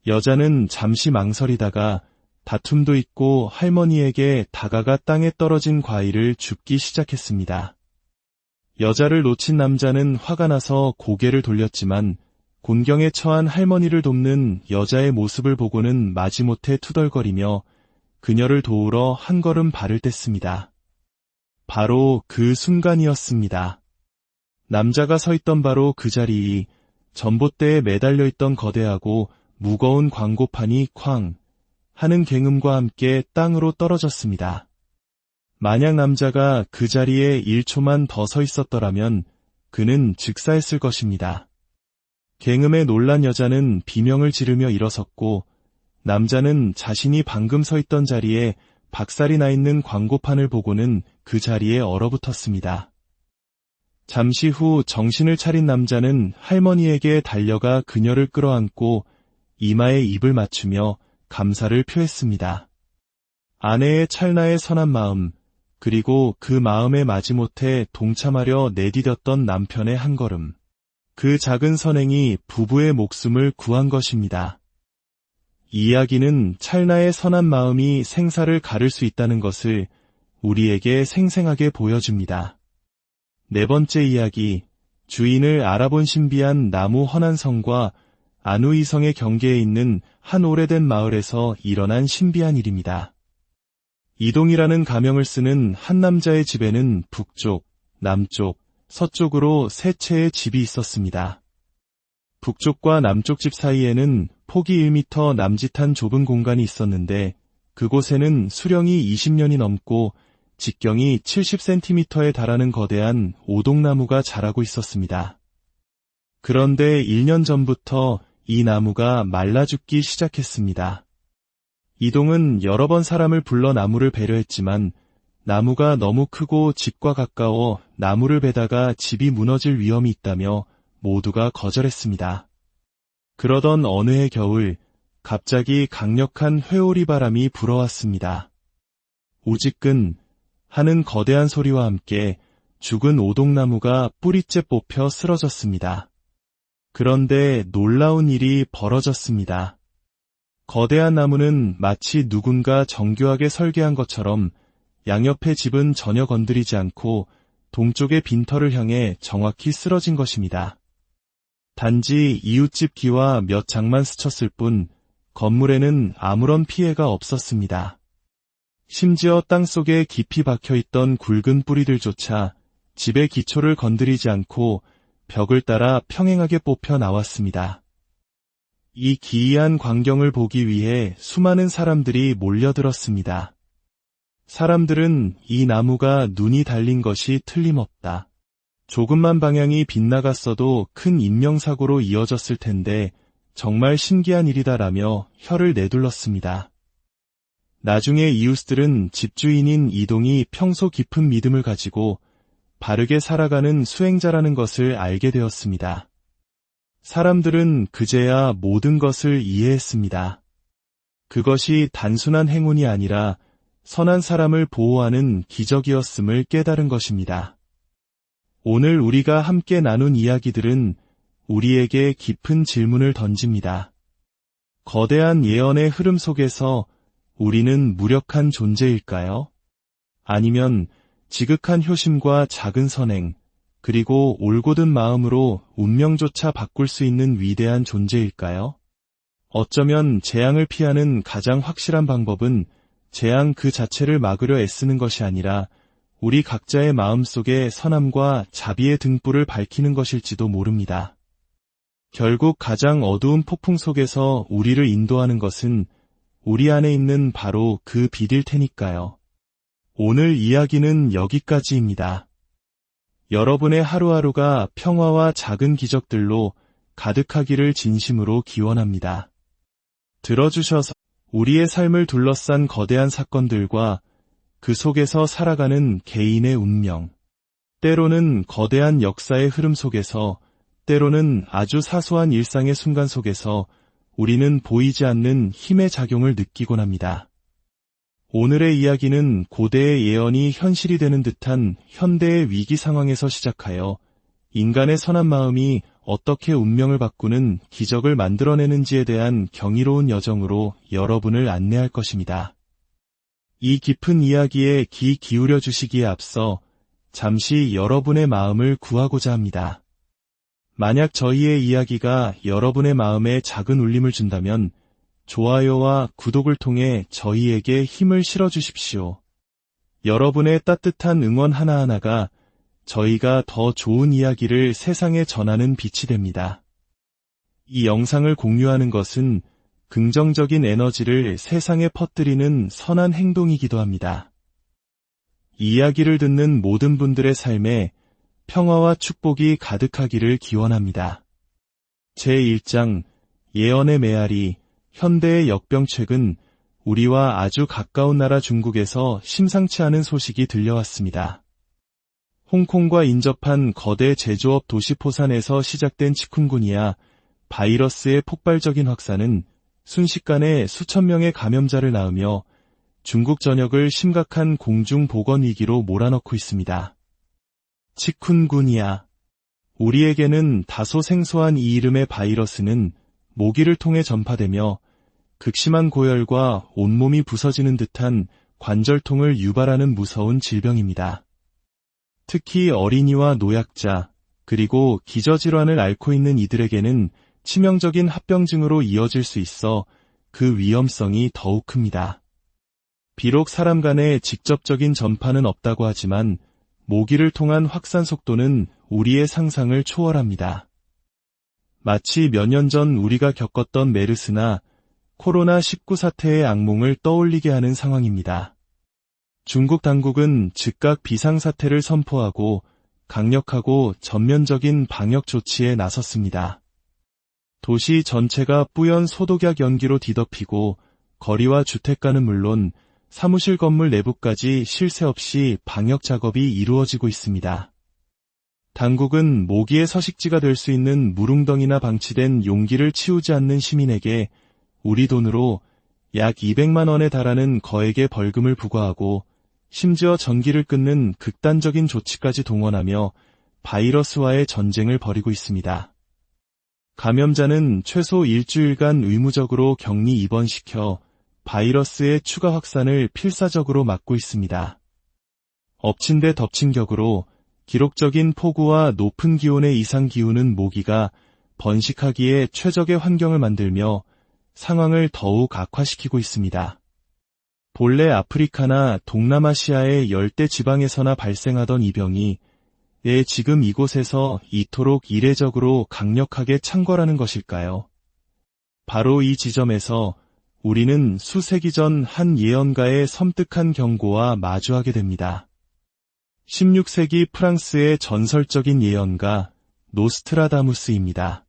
여자는 잠시 망설이다가 다툼도 있고 할머니에게 다가가 땅에 떨어진 과일을 줍기 시작했습니다. 여자를 놓친 남자는 화가 나서 고개를 돌렸지만 곤경에 처한 할머니를 돕는 여자의 모습을 보고는 마지못해 투덜거리며 그녀를 도우러 한 걸음 발을 뗐습니다. 바로 그 순간이었습니다. 남자가 서 있던 바로 그 자리에 전봇대에 매달려 있던 거대하고 무거운 광고판이 쾅 하는 굉음과 함께 땅으로 떨어졌습니다. 만약 남자가 그 자리에 1초만 더 서 있었더라면 그는 즉사했을 것입니다. 굉음에 놀란 여자는 비명을 지르며 일어섰고, 남자는 자신이 방금 서 있던 자리에 박살이 나 있는 광고판을 보고는 그 자리에 얼어붙었습니다. 잠시 후 정신을 차린 남자는 할머니에게 달려가 그녀를 끌어안고 이마에 입을 맞추며 감사를 표했습니다. 아내의 찰나의 선한 마음, 그리고 그 마음에 마지못해 동참하려 내디뎠던 남편의 한 걸음. 그 작은 선행이 부부의 목숨을 구한 것입니다. 이 이야기는 찰나의 선한 마음이 생사를 가를 수 있다는 것을 우리에게 생생하게 보여줍니다. 네 번째 이야기, 주인을 알아본 신비한 나무 헌안성과 안우이성의 경계에 있는 한 오래된 마을에서 일어난 신비한 일입니다. 이동이라는 가명을 쓰는 한 남자의 집에는 북쪽, 남쪽, 서쪽으로 세 채의 집이 있었습니다. 북쪽과 남쪽 집 사이에는 폭이 1m 남짓한 좁은 공간이 있었는데 그곳에는 수령이 20년이 넘고 직경이 70cm에 달하는 거대한 오동나무가 자라고 있었습니다. 그런데 1년 전부터 이 나무가 말라 죽기 시작했습니다. 이동은 여러 번 사람을 불러 나무를 베려했지만 나무가 너무 크고 집과 가까워 나무를 베다가 집이 무너질 위험이 있다며 모두가 거절했습니다. 그러던 어느 해 겨울, 갑자기 강력한 회오리 바람이 불어왔습니다. 우지끈 하는 거대한 소리와 함께 죽은 오동나무가 뿌리째 뽑혀 쓰러졌습니다. 그런데 놀라운 일이 벌어졌습니다. 거대한 나무는 마치 누군가 정교하게 설계한 것처럼 양옆의 집은 전혀 건드리지 않고 동쪽의 빈터를 향해 정확히 쓰러진 것입니다. 단지 이웃집 기와 몇 장만 스쳤을 뿐 건물에는 아무런 피해가 없었습니다. 심지어 땅속에 깊이 박혀있던 굵은 뿌리들조차 집의 기초를 건드리지 않고 벽을 따라 평행하게 뽑혀 나왔습니다. 이 기이한 광경을 보기 위해 수많은 사람들이 몰려들었습니다. 사람들은 이 나무가 눈이 달린 것이 틀림없다. 조금만 방향이 빗나갔어도 큰 인명사고로 이어졌을 텐데 정말 신기한 일이다라며 혀를 내둘렀습니다. 나중에 이웃들은 집주인인 이동이 평소 깊은 믿음을 가지고 바르게 살아가는 수행자라는 것을 알게 되었습니다. 사람들은 그제야 모든 것을 이해했습니다. 그것이 단순한 행운이 아니라 선한 사람을 보호하는 기적이었음을 깨달은 것입니다. 오늘 우리가 함께 나눈 이야기들은 우리에게 깊은 질문을 던집니다. 거대한 예언의 흐름 속에서 우리는 무력한 존재일까요? 아니면 지극한 효심과 작은 선행, 그리고 올곧은 마음으로 운명조차 바꿀 수 있는 위대한 존재일까요? 어쩌면 재앙을 피하는 가장 확실한 방법은 재앙 그 자체를 막으려 애쓰는 것이 아니라 우리 각자의 마음속에 선함과 자비의 등불을 밝히는 것일지도 모릅니다. 결국 가장 어두운 폭풍 속에서 우리를 인도하는 것은 우리 안에 있는 바로 그 빛일 테니까요. 오늘 이야기는 여기까지입니다. 여러분의 하루하루가 평화와 작은 기적들로 가득하기를 진심으로 기원합니다. 들어주셔서 우리의 삶을 둘러싼 거대한 사건들과 그 속에서 살아가는 개인의 운명, 때로는 거대한 역사의 흐름 속에서, 때로는 아주 사소한 일상의 순간 속에서 우리는 보이지 않는 힘의 작용을 느끼곤 합니다. 오늘의 이야기는 고대의 예언이 현실이 되는 듯한 현대의 위기 상황에서 시작하여 인간의 선한 마음이 어떻게 운명을 바꾸는 기적을 만들어내는지에 대한 경이로운 여정으로 여러분을 안내할 것입니다. 이 깊은 이야기에 귀 기울여 주시기에 앞서 잠시 여러분의 마음을 구하고자 합니다. 만약 저희의 이야기가 여러분의 마음에 작은 울림을 준다면 좋아요와 구독을 통해 저희에게 힘을 실어주십시오. 여러분의 따뜻한 응원 하나하나가 저희가 더 좋은 이야기를 세상에 전하는 빛이 됩니다. 이 영상을 공유하는 것은 긍정적인 에너지를 세상에 퍼뜨리는 선한 행동이기도 합니다. 이 이야기를 듣는 모든 분들의 삶에 평화와 축복이 가득하기를 기원합니다. 제1장 예언의 메아리. 현대의 역병. 최근 우리와 아주 가까운 나라 중국에서 심상치 않은 소식이 들려왔습니다. 홍콩과 인접한 거대 제조업 도시 포산에서 시작된 치쿤구니아 바이러스의 폭발적인 확산은 순식간에 수천 명의 감염자를 낳으며 중국 전역을 심각한 공중보건 위기로 몰아넣고 있습니다. 치쿤구니아. 우리에게는 다소 생소한 이 이름의 바이러스는 모기를 통해 전파되며 극심한 고열과 온몸이 부서지는 듯한 관절통을 유발하는 무서운 질병입니다. 특히 어린이와 노약자, 그리고 기저질환을 앓고 있는 이들에게는 치명적인 합병증으로 이어질 수 있어 그 위험성이 더욱 큽니다. 비록 사람 간의 직접적인 전파는 없다고 하지만 모기를 통한 확산 속도는 우리의 상상을 초월합니다. 마치 몇 년 전 우리가 겪었던 메르스나 코로나19 사태의 악몽을 떠올리게 하는 상황입니다. 중국 당국은 즉각 비상사태를 선포하고 강력하고 전면적인 방역 조치에 나섰습니다. 도시 전체가 뿌연 소독약 연기로 뒤덮이고 거리와 주택가는 물론 사무실 건물 내부까지 쉴 새 없이 방역 작업이 이루어지고 있습니다. 당국은 모기의 서식지가 될 수 있는 무릉덩이나 방치된 용기를 치우지 않는 시민에게 우리 돈으로 약 200만 원에 달하는 거액의 벌금을 부과하고 심지어 전기를 끊는 극단적인 조치까지 동원하며 바이러스와의 전쟁을 벌이고 있습니다. 감염자는 최소 일주일간 의무적으로 격리 입원시켜 바이러스의 추가 확산을 필사적으로 막고 있습니다. 엎친 데 덮친 격으로 기록적인 폭우와 높은 기온의 이상 기후는 모기가 번식하기에 최적의 환경을 만들며 상황을 더욱 악화시키고 있습니다. 본래 아프리카나 동남아시아의 열대 지방에서나 발생하던 이 병이 왜 지금 이곳에서 이토록 이례적으로 강력하게 창궐하는 것일까요? 바로 이 지점에서 우리는 수세기 전 한 예언가의 섬뜩한 경고와 마주하게 됩니다. 16세기 프랑스의 전설적인 예언가 노스트라다무스입니다.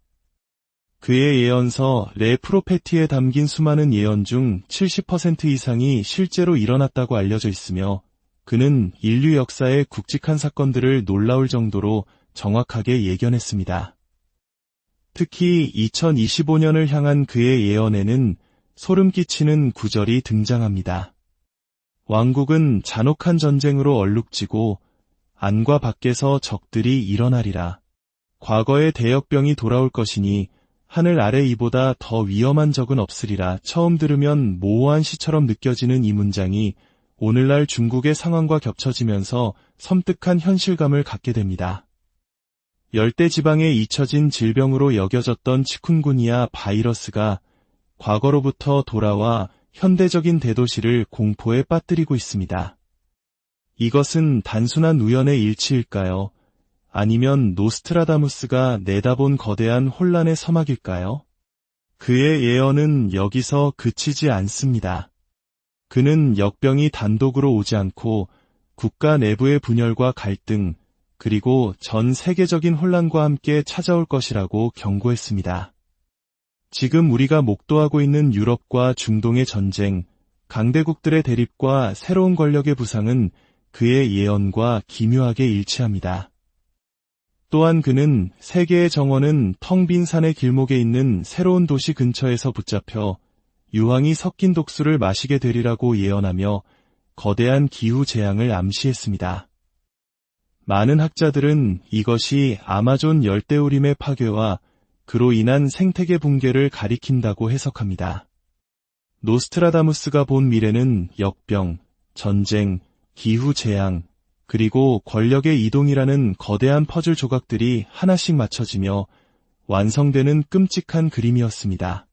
그의 예언서 레 프로페티에 담긴 수많은 예언 중 70% 이상이 실제로 일어났다고 알려져 있으며 그는 인류 역사의 굵직한 사건들을 놀라울 정도로 정확하게 예견했습니다. 특히 2025년을 향한 그의 예언에는 소름 끼치는 구절이 등장합니다. 왕국은 잔혹한 전쟁으로 얼룩지고 안과 밖에서 적들이 일어나리라. 과거의 대역병이 돌아올 것이니 하늘 아래 이보다 더 위험한 적은 없으리라. 처음 들으면 모호한 시처럼 느껴지는 이 문장이 오늘날 중국의 상황과 겹쳐지면서 섬뜩한 현실감을 갖게 됩니다. 열대지방에 잊혀진 질병으로 여겨졌던 치쿤구니아 바이러스가 과거로부터 돌아와 현대적인 대도시를 공포에 빠뜨리고 있습니다. 이것은 단순한 우연의 일치일까요? 아니면 노스트라다무스가 내다본 거대한 혼란의 서막일까요? 그의 예언은 여기서 그치지 않습니다. 그는 역병이 단독으로 오지 않고 국가 내부의 분열과 갈등, 그리고 전 세계적인 혼란과 함께 찾아올 것이라고 경고했습니다. 지금 우리가 목도하고 있는 유럽과 중동의 전쟁, 강대국들의 대립과 새로운 권력의 부상은 그의 예언과 기묘하게 일치합니다. 또한 그는 세계의 정원은 텅 빈 산의 길목에 있는 새로운 도시 근처에서 붙잡혀 유황이 섞인 독수를 마시게 되리라고 예언하며 거대한 기후 재앙을 암시했습니다. 많은 학자들은 이것이 아마존 열대우림의 파괴와 그로 인한 생태계 붕괴를 가리킨다고 해석합니다. 노스트라다무스가 본 미래는 역병, 전쟁, 기후 재앙, 그리고 권력의 이동이라는 거대한 퍼즐 조각들이 하나씩 맞춰지며 완성되는 끔찍한 그림이었습니다.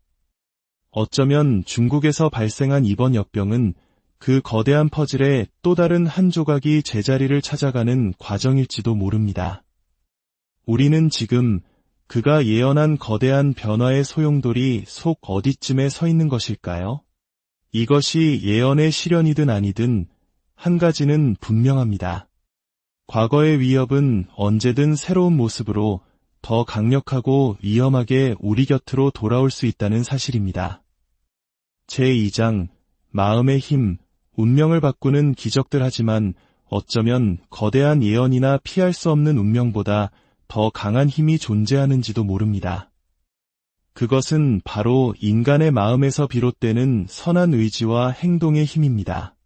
어쩌면 중국에서 발생한 이번 역병은 그 거대한 퍼즐의 또 다른 한 조각이 제자리를 찾아가는 과정일지도 모릅니다. 우리는 지금 그가 예언한 거대한 변화의 소용돌이 속 어디쯤에 서 있는 것일까요? 이것이 예언의 실현이든 아니든 한 가지는 분명합니다. 과거의 위협은 언제든 새로운 모습으로 더 강력하고 위험하게 우리 곁으로 돌아올 수 있다는 사실입니다. 제2장 마음의 힘, 운명을 바꾸는 기적들. 하지만 어쩌면 거대한 예언이나 피할 수 없는 운명보다 더 강한 힘이 존재하는지도 모릅니다. 그것은 바로 인간의 마음에서 비롯되는 선한 의지와 행동의 힘입니다.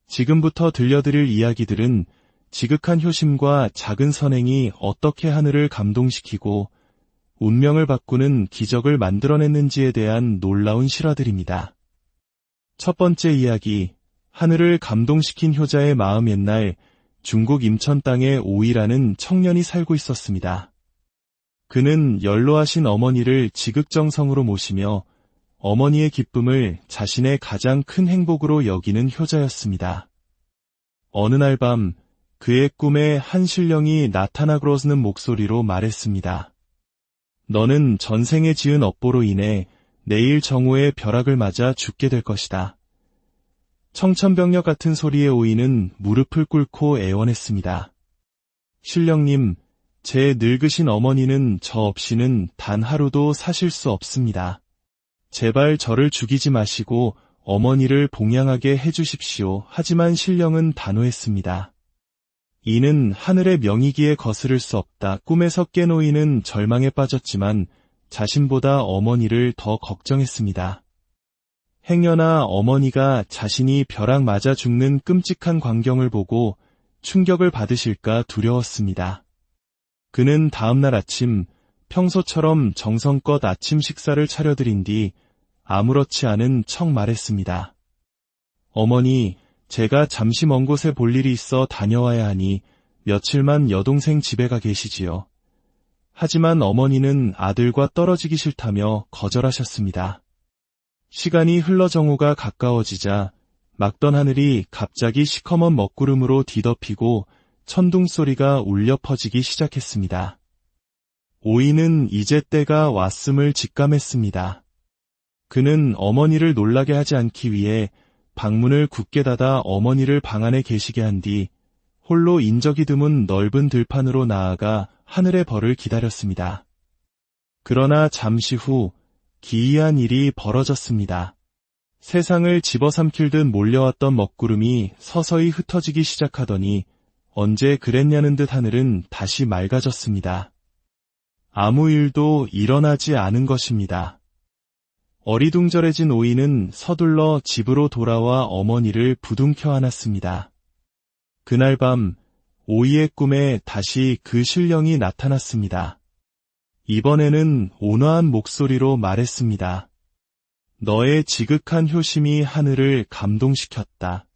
지금부터 들려드릴 이야기들은 지극한 효심과 작은 선행이 어떻게 하늘을 감동시키고 운명을 바꾸는 기적을 만들어냈는지에 대한 놀라운 실화들입니다. 첫 번째 이야기, 하늘을 감동시킨 효자의 마음. 옛날 중국 임천 땅에 오이라는 청년이 살고 있었습니다. 그는 연로하신 어머니를 지극정성으로 모시며 어머니의 기쁨을 자신의 가장 큰 행복으로 여기는 효자였습니다. 어느 날 밤 그의 꿈에 한 신령이 나타나 그러는 목소리로 말했습니다. 너는 전생에 지은 업보로 인해 내일 정오의 벼락을 맞아 죽게 될 것이다. 청천벽력 같은 소리에 오이는 무릎을 꿇고 애원했습니다. 신령님, 제 늙으신 어머니는 저 없이는 단 하루도 사실 수 없습니다. 제발 저를 죽이지 마시고 어머니를 봉양하게 해주십시오. 하지만 신령은 단호했습니다. 이는 하늘의 명이기에 거스를 수 없다. 꿈에서 깬 오이는 절망에 빠졌지만 자신보다 어머니를 더 걱정했습니다. 행여나 어머니가 자신이 벼락 맞아 죽는 끔찍한 광경을 보고 충격을 받으실까 두려웠습니다. 그는 다음날 아침 평소처럼 정성껏 아침 식사를 차려드린 뒤 아무렇지 않은 척 말했습니다. 어머니, 제가 잠시 먼 곳에 볼 일이 있어 다녀와야 하니 며칠만 여동생 집에 가 계시지요. 하지만 어머니는 아들과 떨어지기 싫다며 거절하셨습니다. 시간이 흘러 정오가 가까워지자 막던 하늘이 갑자기 시커먼 먹구름으로 뒤덮이고 천둥 소리가 울려 퍼지기 시작했습니다. 오이는 이제 때가 왔음을 직감했습니다. 그는 어머니를 놀라게 하지 않기 위해 방문을 굳게 닫아 어머니를 방 안에 계시게 한 뒤 홀로 인적이 드문 넓은 들판으로 나아가 하늘의 벌을 기다렸습니다. 그러나 잠시 후 기이한 일이 벌어졌습니다. 세상을 집어삼킬 듯 몰려왔던 먹구름이 서서히 흩어지기 시작하더니 언제 그랬냐는 듯 하늘은 다시 맑아졌습니다. 아무 일도 일어나지 않은 것입니다. 어리둥절해진 오이는 서둘러 집으로 돌아와 어머니를 부둥켜 안았습니다. 그날 밤 오이의 꿈에 다시 그 신령이 나타났습니다. 이번에는 온화한 목소리로 말했습니다. 너의 지극한 효심이 하늘을 감동시켰다.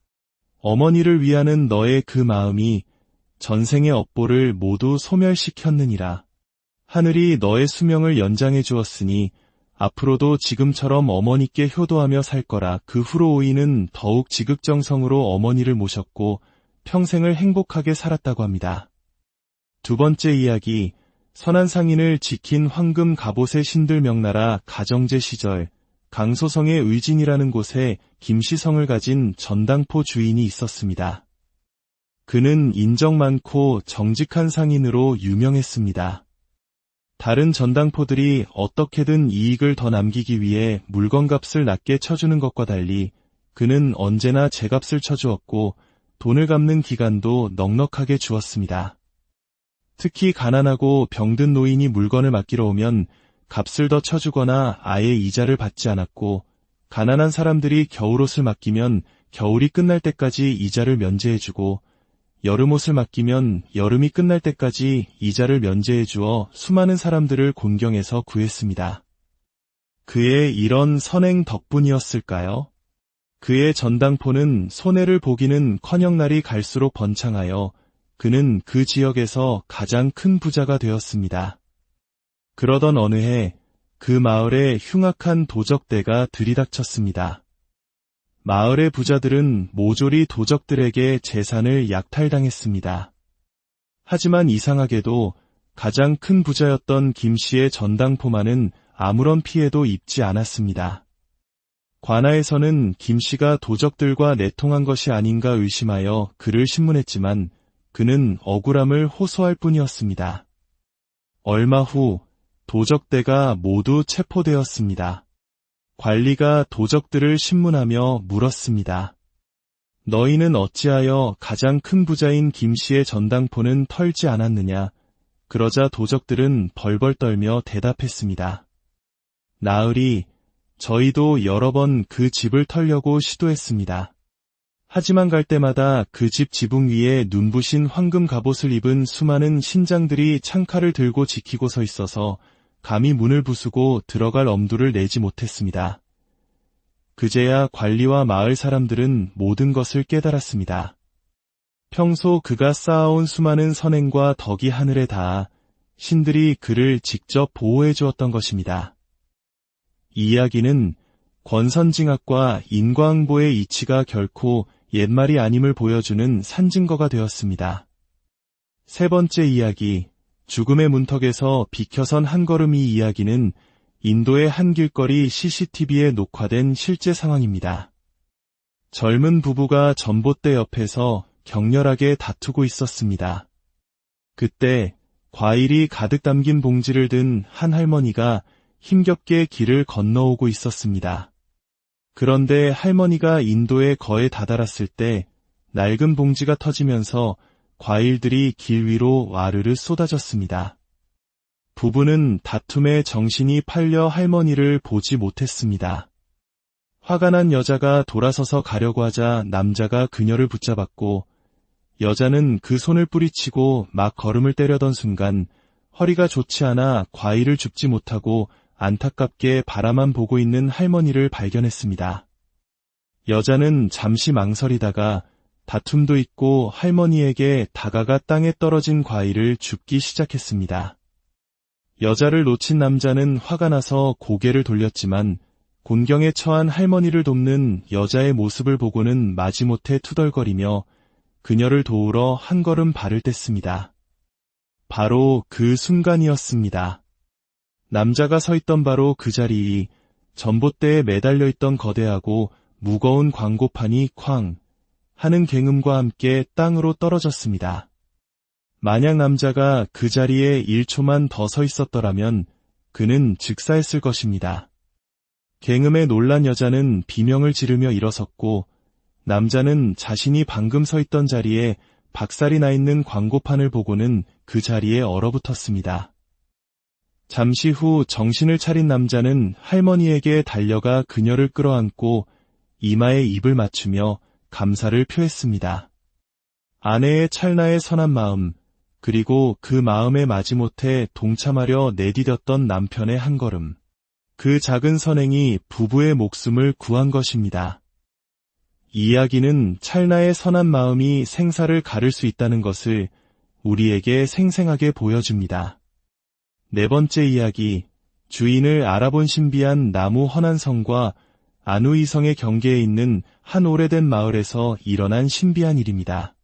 어머니를 위하는 너의 그 마음이 전생의 업보를 모두 소멸시켰느니라. 하늘이 너의 수명을 연장해 주었으니 앞으로도 지금처럼 어머니께 효도하며 살 거라. 그 후로 오이는 더욱 지극정성으로 어머니를 모셨고 평생을 행복하게 살았다고 합니다. 두 번째 이야기, 선한 상인을 지킨 황금 갑옷의 신들 명나라 가정제 시절 강소성의 의진이라는 곳에 김시성을 가진 전당포 주인이 있었습니다. 그는 인정 많고 정직한 상인으로 유명했습니다. 다른 전당포들이 어떻게든 이익을 더 남기기 위해 물건값을 낮게 쳐주는 것과 달리 그는 언제나 제값을 쳐주었고 돈을 갚는 기간도 넉넉하게 주었습니다. 특히 가난하고 병든 노인이 물건을 맡기러 오면 값을 더 쳐주거나 아예 이자를 받지 않았고, 가난한 사람들이 겨울옷을 맡기면 겨울이 끝날 때까지 이자를 면제해주고, 여름옷을 맡기면 여름이 끝날 때까지 이자를 면제해주어 수많은 사람들을 곤경에서 구했습니다. 그의 이런 선행 덕분이었을까요? 그의 전당포는 손해를 보기는커녕 날이 갈수록 번창하여 그는 그 지역에서 가장 큰 부자가 되었습니다. 그러던 어느 해 그 마을에 흉악한 도적대가 들이닥쳤습니다. 마을의 부자들은 모조리 도적들에게 재산을 약탈당했습니다. 하지만 이상하게도 가장 큰 부자였던 김씨의 전당포만은 아무런 피해도 입지 않았습니다. 관아에서는 김씨가 도적들과 내통한 것이 아닌가 의심하여 그를 신문했지만 그는 억울함을 호소할 뿐이었습니다. 얼마 후 도적대가 모두 체포되었습니다. 관리가 도적들을 신문하며 물었습니다. 너희는 어찌하여 가장 큰 부자인 김씨의 전당포는 털지 않았느냐? 그러자 도적들은 벌벌 떨며 대답했습니다. 나으리, 저희도 여러 번 그 집을 털려고 시도했습니다. 하지만 갈 때마다 그 집 지붕 위에 눈부신 황금 갑옷을 입은 수많은 신장들이 창칼을 들고 지키고 서 있어서 감히 문을 부수고 들어갈 엄두를 내지 못했습니다. 그제야 관리와 마을 사람들은 모든 것을 깨달았습니다. 평소 그가 쌓아온 수많은 선행과 덕이 하늘에 닿아 신들이 그를 직접 보호해 주었던 것입니다. 이 이야기는 권선징악과 인과응보의 이치가 결코 옛말이 아님을 보여주는 산증거가 되었습니다. 세 번째 이야기, 죽음의 문턱에서 비켜선 한 걸음. 이 이야기는 인도의 한 길거리 CCTV에 녹화된 실제 상황입니다. 젊은 부부가 전봇대 옆에서 격렬하게 다투고 있었습니다. 그때 과일이 가득 담긴 봉지를 든 한 할머니가 힘겹게 길을 건너오고 있었습니다. 그런데 할머니가 인도의 거에 다다랐을 때 낡은 봉지가 터지면서 과일들이 길 위로 와르르 쏟아졌습니다. 부부는 다툼에 정신이 팔려 할머니를 보지 못했습니다. 화가 난 여자가 돌아서서 가려고 하자 남자가 그녀를 붙잡았고 여자는 그 손을 뿌리치고 막 걸음을 때려던 순간 허리가 좋지 않아 과일을 줍지 못하고 안타깝게 바라만 보고 있는 할머니를 발견했습니다. 여자는 잠시 망설이다가 다툼도 있고 할머니에게 다가가 땅에 떨어진 과일을 줍기 시작했습니다. 여자를 놓친 남자는 화가 나서 고개를 돌렸지만 곤경에 처한 할머니를 돕는 여자의 모습을 보고는 마지못해 투덜거리며 그녀를 도우러 한 걸음 발을 뗐습니다. 바로 그 순간이었습니다. 남자가 서 있던 바로 그 자리에 전봇대에 매달려 있던 거대하고 무거운 광고판이 쾅 하는 굉음과 함께 땅으로 떨어졌습니다. 만약 남자가 그 자리에 1초만 더 서 있었더라면 그는 즉사했을 것입니다. 굉음에 놀란 여자는 비명을 지르며 일어섰고 남자는 자신이 방금 서 있던 자리에 박살이 나 있는 광고판을 보고는 그 자리에 얼어붙었습니다. 잠시 후 정신을 차린 남자는 할머니에게 달려가 그녀를 끌어안고 이마에 입을 맞추며 감사를 표했습니다. 아내의 찰나의 선한 마음, 그리고 그 마음에 마지못해 동참하려 내디뎠던 남편의 한 걸음. 그 작은 선행이 부부의 목숨을 구한 것입니다. 이 이야기는 찰나의 선한 마음이 생사를 가를 수 있다는 것을 우리에게 생생하게 보여줍니다. 네 번째 이야기, 주인을 알아본 신비한 나무 헌안성과 아누이성의 경계에 있는 한 오래된 마을에서 일어난 신비한 일입니다.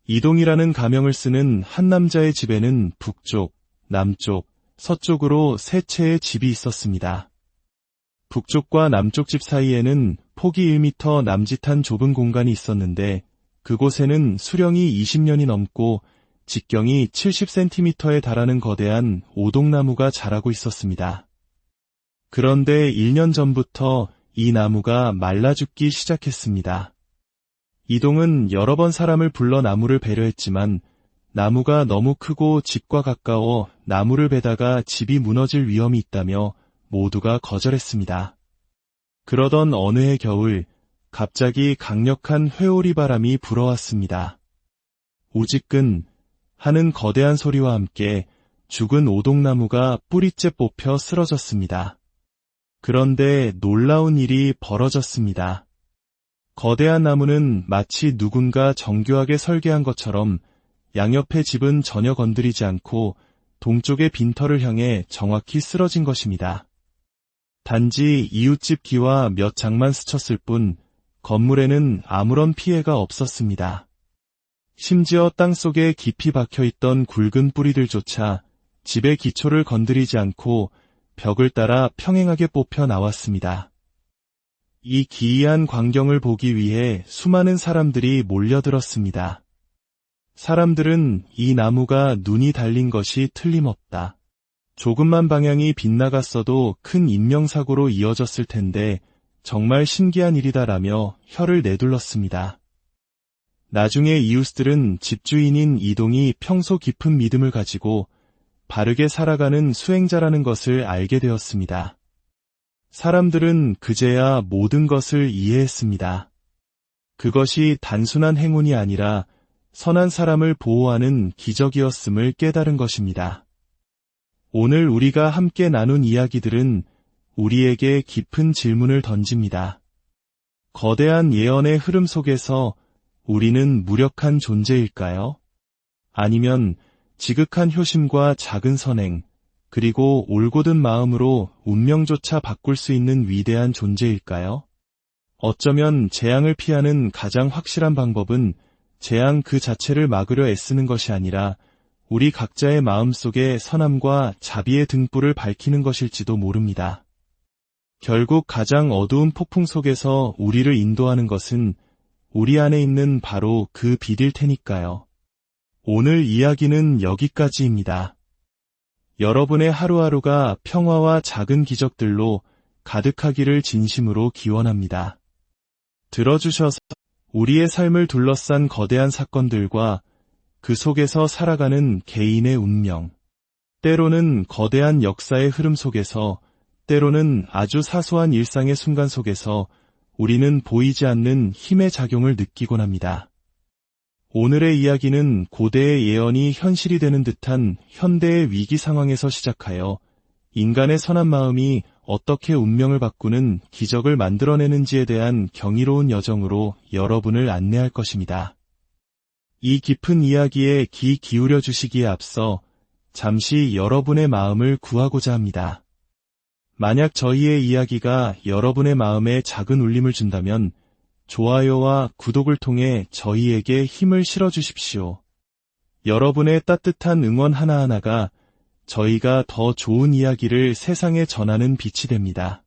이동이라는 가명을 쓰는 한 남자의 집에는 북쪽, 남쪽, 서쪽으로 세 채의 집이 있었습니다. 북쪽과 남쪽 집 사이에는 폭이 1m 남짓한 좁은 공간이 있었는데 그곳에는 수령이 20년이 넘고 직경이 70cm에 달하는 거대한 오동나무가 자라고 있었습니다. 그런데 1년 전부터 이 나무가 말라 죽기 시작했습니다. 이동은 여러 번 사람을 불러 나무를 베려했지만 나무가 너무 크고 집과 가까워 나무를 베다가 집이 무너질 위험이 있다며 모두가 거절했습니다. 그러던 어느 해 겨울 갑자기 강력한 회오리 바람이 불어왔습니다. 우지끈 하는 거대한 소리와 함께 죽은 오동나무가 뿌리째 뽑혀 쓰러졌습니다. 그런데 놀라운 일이 벌어졌습니다. 거대한 나무는 마치 누군가 정교하게 설계한 것처럼 양옆의 집은 전혀 건드리지 않고 동쪽의 빈터를 향해 정확히 쓰러진 것입니다. 단지 이웃집 기와 몇 장만 스쳤을 뿐 건물에는 아무런 피해가 없었습니다. 심지어 땅속에 깊이 박혀있던 굵은 뿌리들조차 집의 기초를 건드리지 않고 벽을 따라 평행하게 뽑혀 나왔습니다. 이 기이한 광경을 보기 위해 수많은 사람들이 몰려들었습니다. 사람들은 이 나무가 눈이 달린 것이 틀림없다. 조금만 방향이 빗나갔어도 큰 인명사고로 이어졌을 텐데 정말 신기한 일이다라며 혀를 내둘렀습니다. 나중에 이웃들은 집주인인 이동이 평소 깊은 믿음을 가지고 바르게 살아가는 수행자라는 것을 알게 되었습니다. 사람들은 그제야 모든 것을 이해했습니다. 그것이 단순한 행운이 아니라 선한 사람을 보호하는 기적이었음을 깨달은 것입니다. 오늘 우리가 함께 나눈 이야기들은 우리에게 깊은 질문을 던집니다. 거대한 예언의 흐름 속에서 우리는 무력한 존재일까요? 아니면 지극한 효심과 작은 선행, 그리고 올곧은 마음으로 운명조차 바꿀 수 있는 위대한 존재일까요? 어쩌면 재앙을 피하는 가장 확실한 방법은 재앙 그 자체를 막으려 애쓰는 것이 아니라 우리 각자의 마음속에 선함과 자비의 등불을 밝히는 것일지도 모릅니다. 결국 가장 어두운 폭풍 속에서 우리를 인도하는 것은 우리 안에 있는 바로 그 빛일 테니까요. 오늘 이야기는 여기까지입니다. 여러분의 하루하루가 평화와 작은 기적들로 가득하기를 진심으로 기원합니다. 들어주셔서 우리의 삶을 둘러싼 거대한 사건들과 그 속에서 살아가는 개인의 운명, 때로는 거대한 역사의 흐름 속에서, 때로는 아주 사소한 일상의 순간 속에서 우리는 보이지 않는 힘의 작용을 느끼곤 합니다. 오늘의 이야기는 고대의 예언이 현실이 되는 듯한 현대의 위기 상황에서 시작하여 인간의 선한 마음이 어떻게 운명을 바꾸는 기적을 만들어내는지에 대한 경이로운 여정으로 여러분을 안내할 것입니다. 이 깊은 이야기에 귀 기울여 주시기에 앞서 잠시 여러분의 마음을 구하고자 합니다. 만약 저희의 이야기가 여러분의 마음에 작은 울림을 준다면 좋아요와 구독을 통해 저희에게 힘을 실어주십시오. 여러분의 따뜻한 응원 하나하나가 저희가 더 좋은 이야기를 세상에 전하는 빛이 됩니다.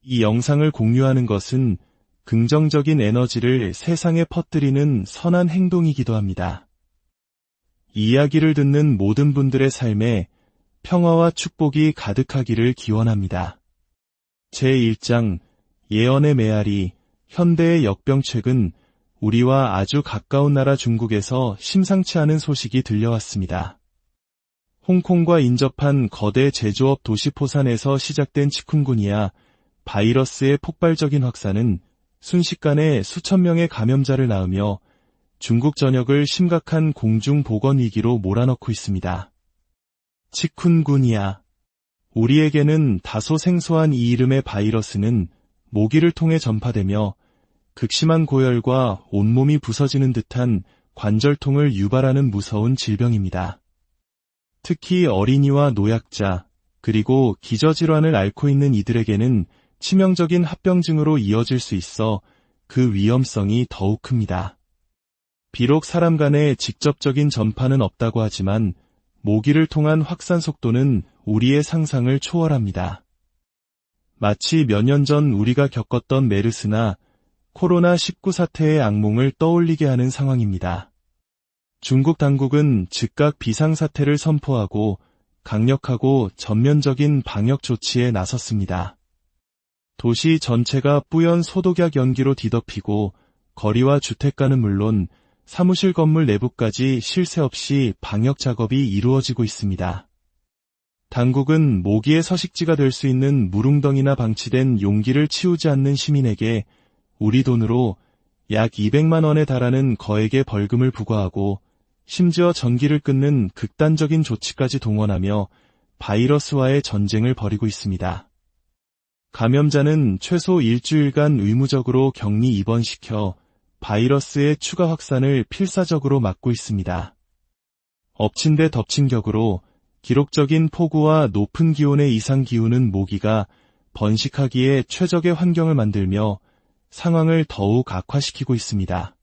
이 영상을 공유하는 것은 긍정적인 에너지를 세상에 퍼뜨리는 선한 행동이기도 합니다. 이 이야기를 듣는 모든 분들의 삶에 평화와 축복이 가득하기를 기원합니다. 제1장 예언의 메아리 현대의 역병. 최근 우리와 아주 가까운 나라 중국에서 심상치 않은 소식이 들려왔습니다. 홍콩과 인접한 거대 제조업 도시 포산에서 시작된 치쿤구니아 바이러스의 폭발적인 확산은 순식간에 수천 명의 감염자를 낳으며 중국 전역을 심각한 공중보건 위기로 몰아넣고 있습니다. 치쿤구니아. 우리에게는 다소 생소한 이 이름의 바이러스는 모기를 통해 전파되며 극심한 고열과 온몸이 부서지는 듯한 관절통을 유발하는 무서운 질병입니다. 특히 어린이와 노약자, 그리고 기저질환을 앓고 있는 이들에게는 치명적인 합병증으로 이어질 수 있어 그 위험성이 더욱 큽니다. 비록 사람 간의 직접적인 전파는 없다고 하지만 모기를 통한 확산 속도는 우리의 상상을 초월합니다. 마치 몇 년 전 우리가 겪었던 메르스나 코로나19 사태의 악몽을 떠올리게 하는 상황입니다. 중국 당국은 즉각 비상사태를 선포하고 강력하고 전면적인 방역 조치에 나섰습니다. 도시 전체가 뿌연 소독약 연기로 뒤덮이고 거리와 주택가는 물론 사무실 건물 내부까지 쉴 새 없이 방역 작업이 이루어지고 있습니다. 당국은 모기의 서식지가 될 수 있는 무릉덩이나 방치된 용기를 치우지 않는 시민에게 우리 돈으로 약 200만 원에 달하는 거액의 벌금을 부과하고 심지어 전기를 끊는 극단적인 조치까지 동원하며 바이러스와의 전쟁을 벌이고 있습니다. 감염자는 최소 일주일간 의무적으로 격리 입원시켜 바이러스의 추가 확산을 필사적으로 막고 있습니다. 엎친 데 덮친 격으로 기록적인 폭우와 높은 기온의 이상 기후는 모기가 번식하기에 최적의 환경을 만들며 상황을 더욱 악화시키고 있습니다.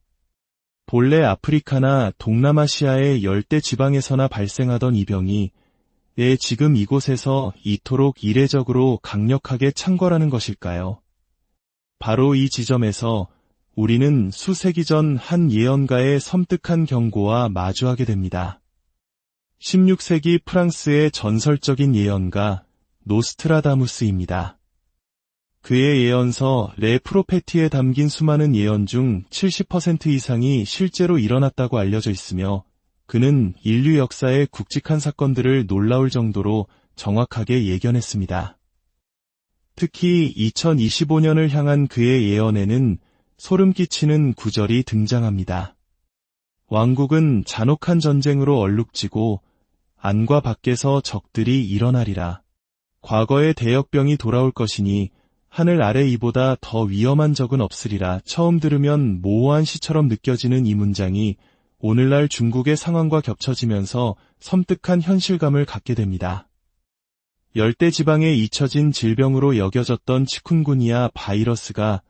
본래 아프리카나 동남아시아의 열대 지방에서나 발생하던 이 병이 왜 지금 이곳에서 이토록 이례적으로 강력하게 창궐하는 것일까요? 바로 이 지점에서 우리는 수세기 전 한 예언가의 섬뜩한 경고와 마주하게 됩니다. 16세기 프랑스의 전설적인 예언가 노스트라다무스입니다. 그의 예언서 레 프로페티에 담긴 수많은 예언 중 70% 이상이 실제로 일어났다고 알려져 있으며 그는 인류 역사의 굵직한 사건들을 놀라울 정도로 정확하게 예견했습니다. 특히 2025년을 향한 그의 예언에는 소름 끼치는 구절이 등장합니다. 왕국은 잔혹한 전쟁으로 얼룩지고 안과 밖에서 적들이 일어나리라. 과거의 대역병이 돌아올 것이니 하늘 아래 이보다 더 위험한 적은 없으리라. 처음 들으면 모호한 시처럼 느껴지는 이 문장이 오늘날 중국의 상황과 겹쳐지면서 섬뜩한 현실감을 갖게 됩니다. 열대 지방에 잊혀진 질병으로 여겨졌던 치쿤구니아 바이러스가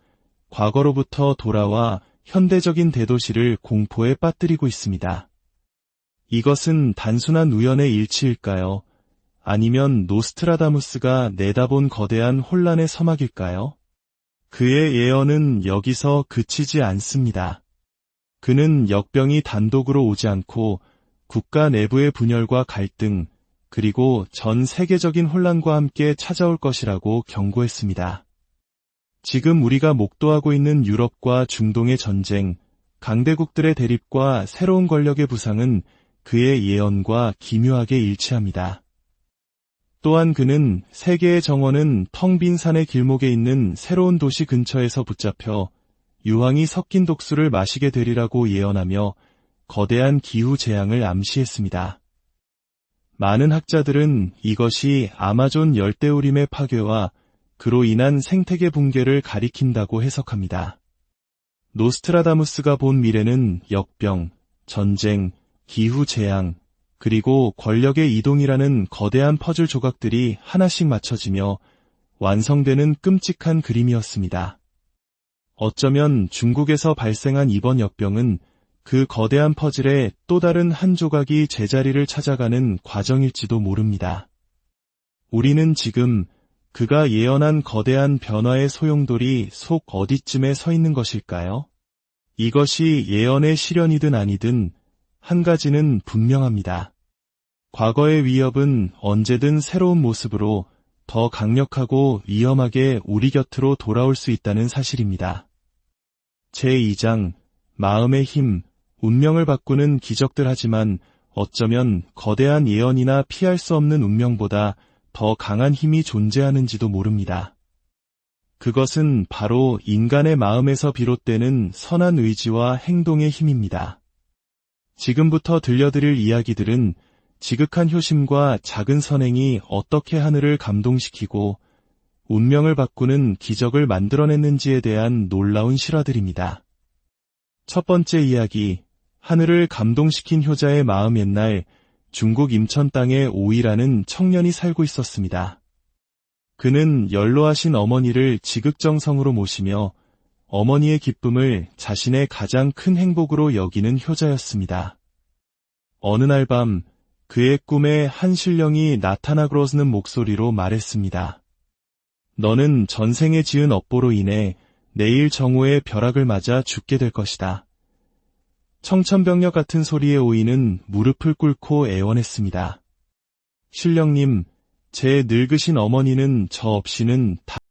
과거로부터 돌아와 현대적인 대도시를 공포에 빠뜨리고 있습니다. 이것은 단순한 우연의 일치일까요? 아니면 노스트라다무스가 내다본 거대한 혼란의 서막일까요? 그의 예언은 여기서 그치지 않습니다. 그는 역병이 단독으로 오지 않고 국가 내부의 분열과 갈등, 그리고 전 세계적인 혼란과 함께 찾아올 것이라고 경고했습니다. 지금 우리가 목도하고 있는 유럽과 중동의 전쟁, 강대국들의 대립과 새로운 권력의 부상은 그의 예언과 기묘하게 일치합니다. 또한 그는 세계의 정원은 텅 빈 산의 길목에 있는 새로운 도시 근처에서 붙잡혀 유황이 섞인 독수를 마시게 되리라고 예언하며 거대한 기후 재앙을 암시했습니다. 많은 학자들은 이것이 아마존 열대우림의 파괴와 그로 인한 생태계 붕괴를 가리킨다고 해석합니다. 노스트라다무스가 본 미래는 역병, 전쟁, 기후 재앙, 그리고 권력의 이동이라는 거대한 퍼즐 조각들이 하나씩 맞춰지며 완성되는 끔찍한 그림이었습니다. 어쩌면 중국에서 발생한 이번 역병은 그 거대한 퍼즐의 또 다른 한 조각이 제자리를 찾아가는 과정일지도 모릅니다. 우리는 지금 그가 예언한 거대한 변화의 소용돌이 속 어디쯤에 서 있는 것일까요? 이것이 예언의 실현이든 아니든 한 가지는 분명합니다. 과거의 위협은 언제든 새로운 모습으로 더 강력하고 위험하게 우리 곁으로 돌아올 수 있다는 사실입니다. 제2장 마음의 힘, 운명을 바꾸는 기적들. 하지만 어쩌면 거대한 예언이나 피할 수 없는 운명보다 더 강한 힘이 존재하는지도 모릅니다. 그것은 바로 인간의 마음에서 비롯되는 선한 의지와 행동의 힘입니다. 지금부터 들려드릴 이야기들은 지극한 효심과 작은 선행이 어떻게 하늘을 감동시키고 운명을 바꾸는 기적을 만들어냈는지에 대한 놀라운 실화들입니다. 첫 번째 이야기, 하늘을 감동시킨 효자의 마음. 옛날 중국 임천 땅에 오이라는 청년이 살고 있었습니다. 그는 연로하신 어머니를 지극정성으로 모시며 어머니의 기쁨을 자신의 가장 큰 행복으로 여기는 효자였습니다. 어느 날 밤 그의 꿈에 한 신령이 나타나그러스는 목소리로 말했습니다. 너는 전생에 지은 업보로 인해 내일 정오의 벼락을 맞아 죽게 될 것이다. 청천벽력 같은 소리에 오이는 무릎을 꿇고 애원했습니다. 신령님, 제 늙으신 어머니는 저 없이는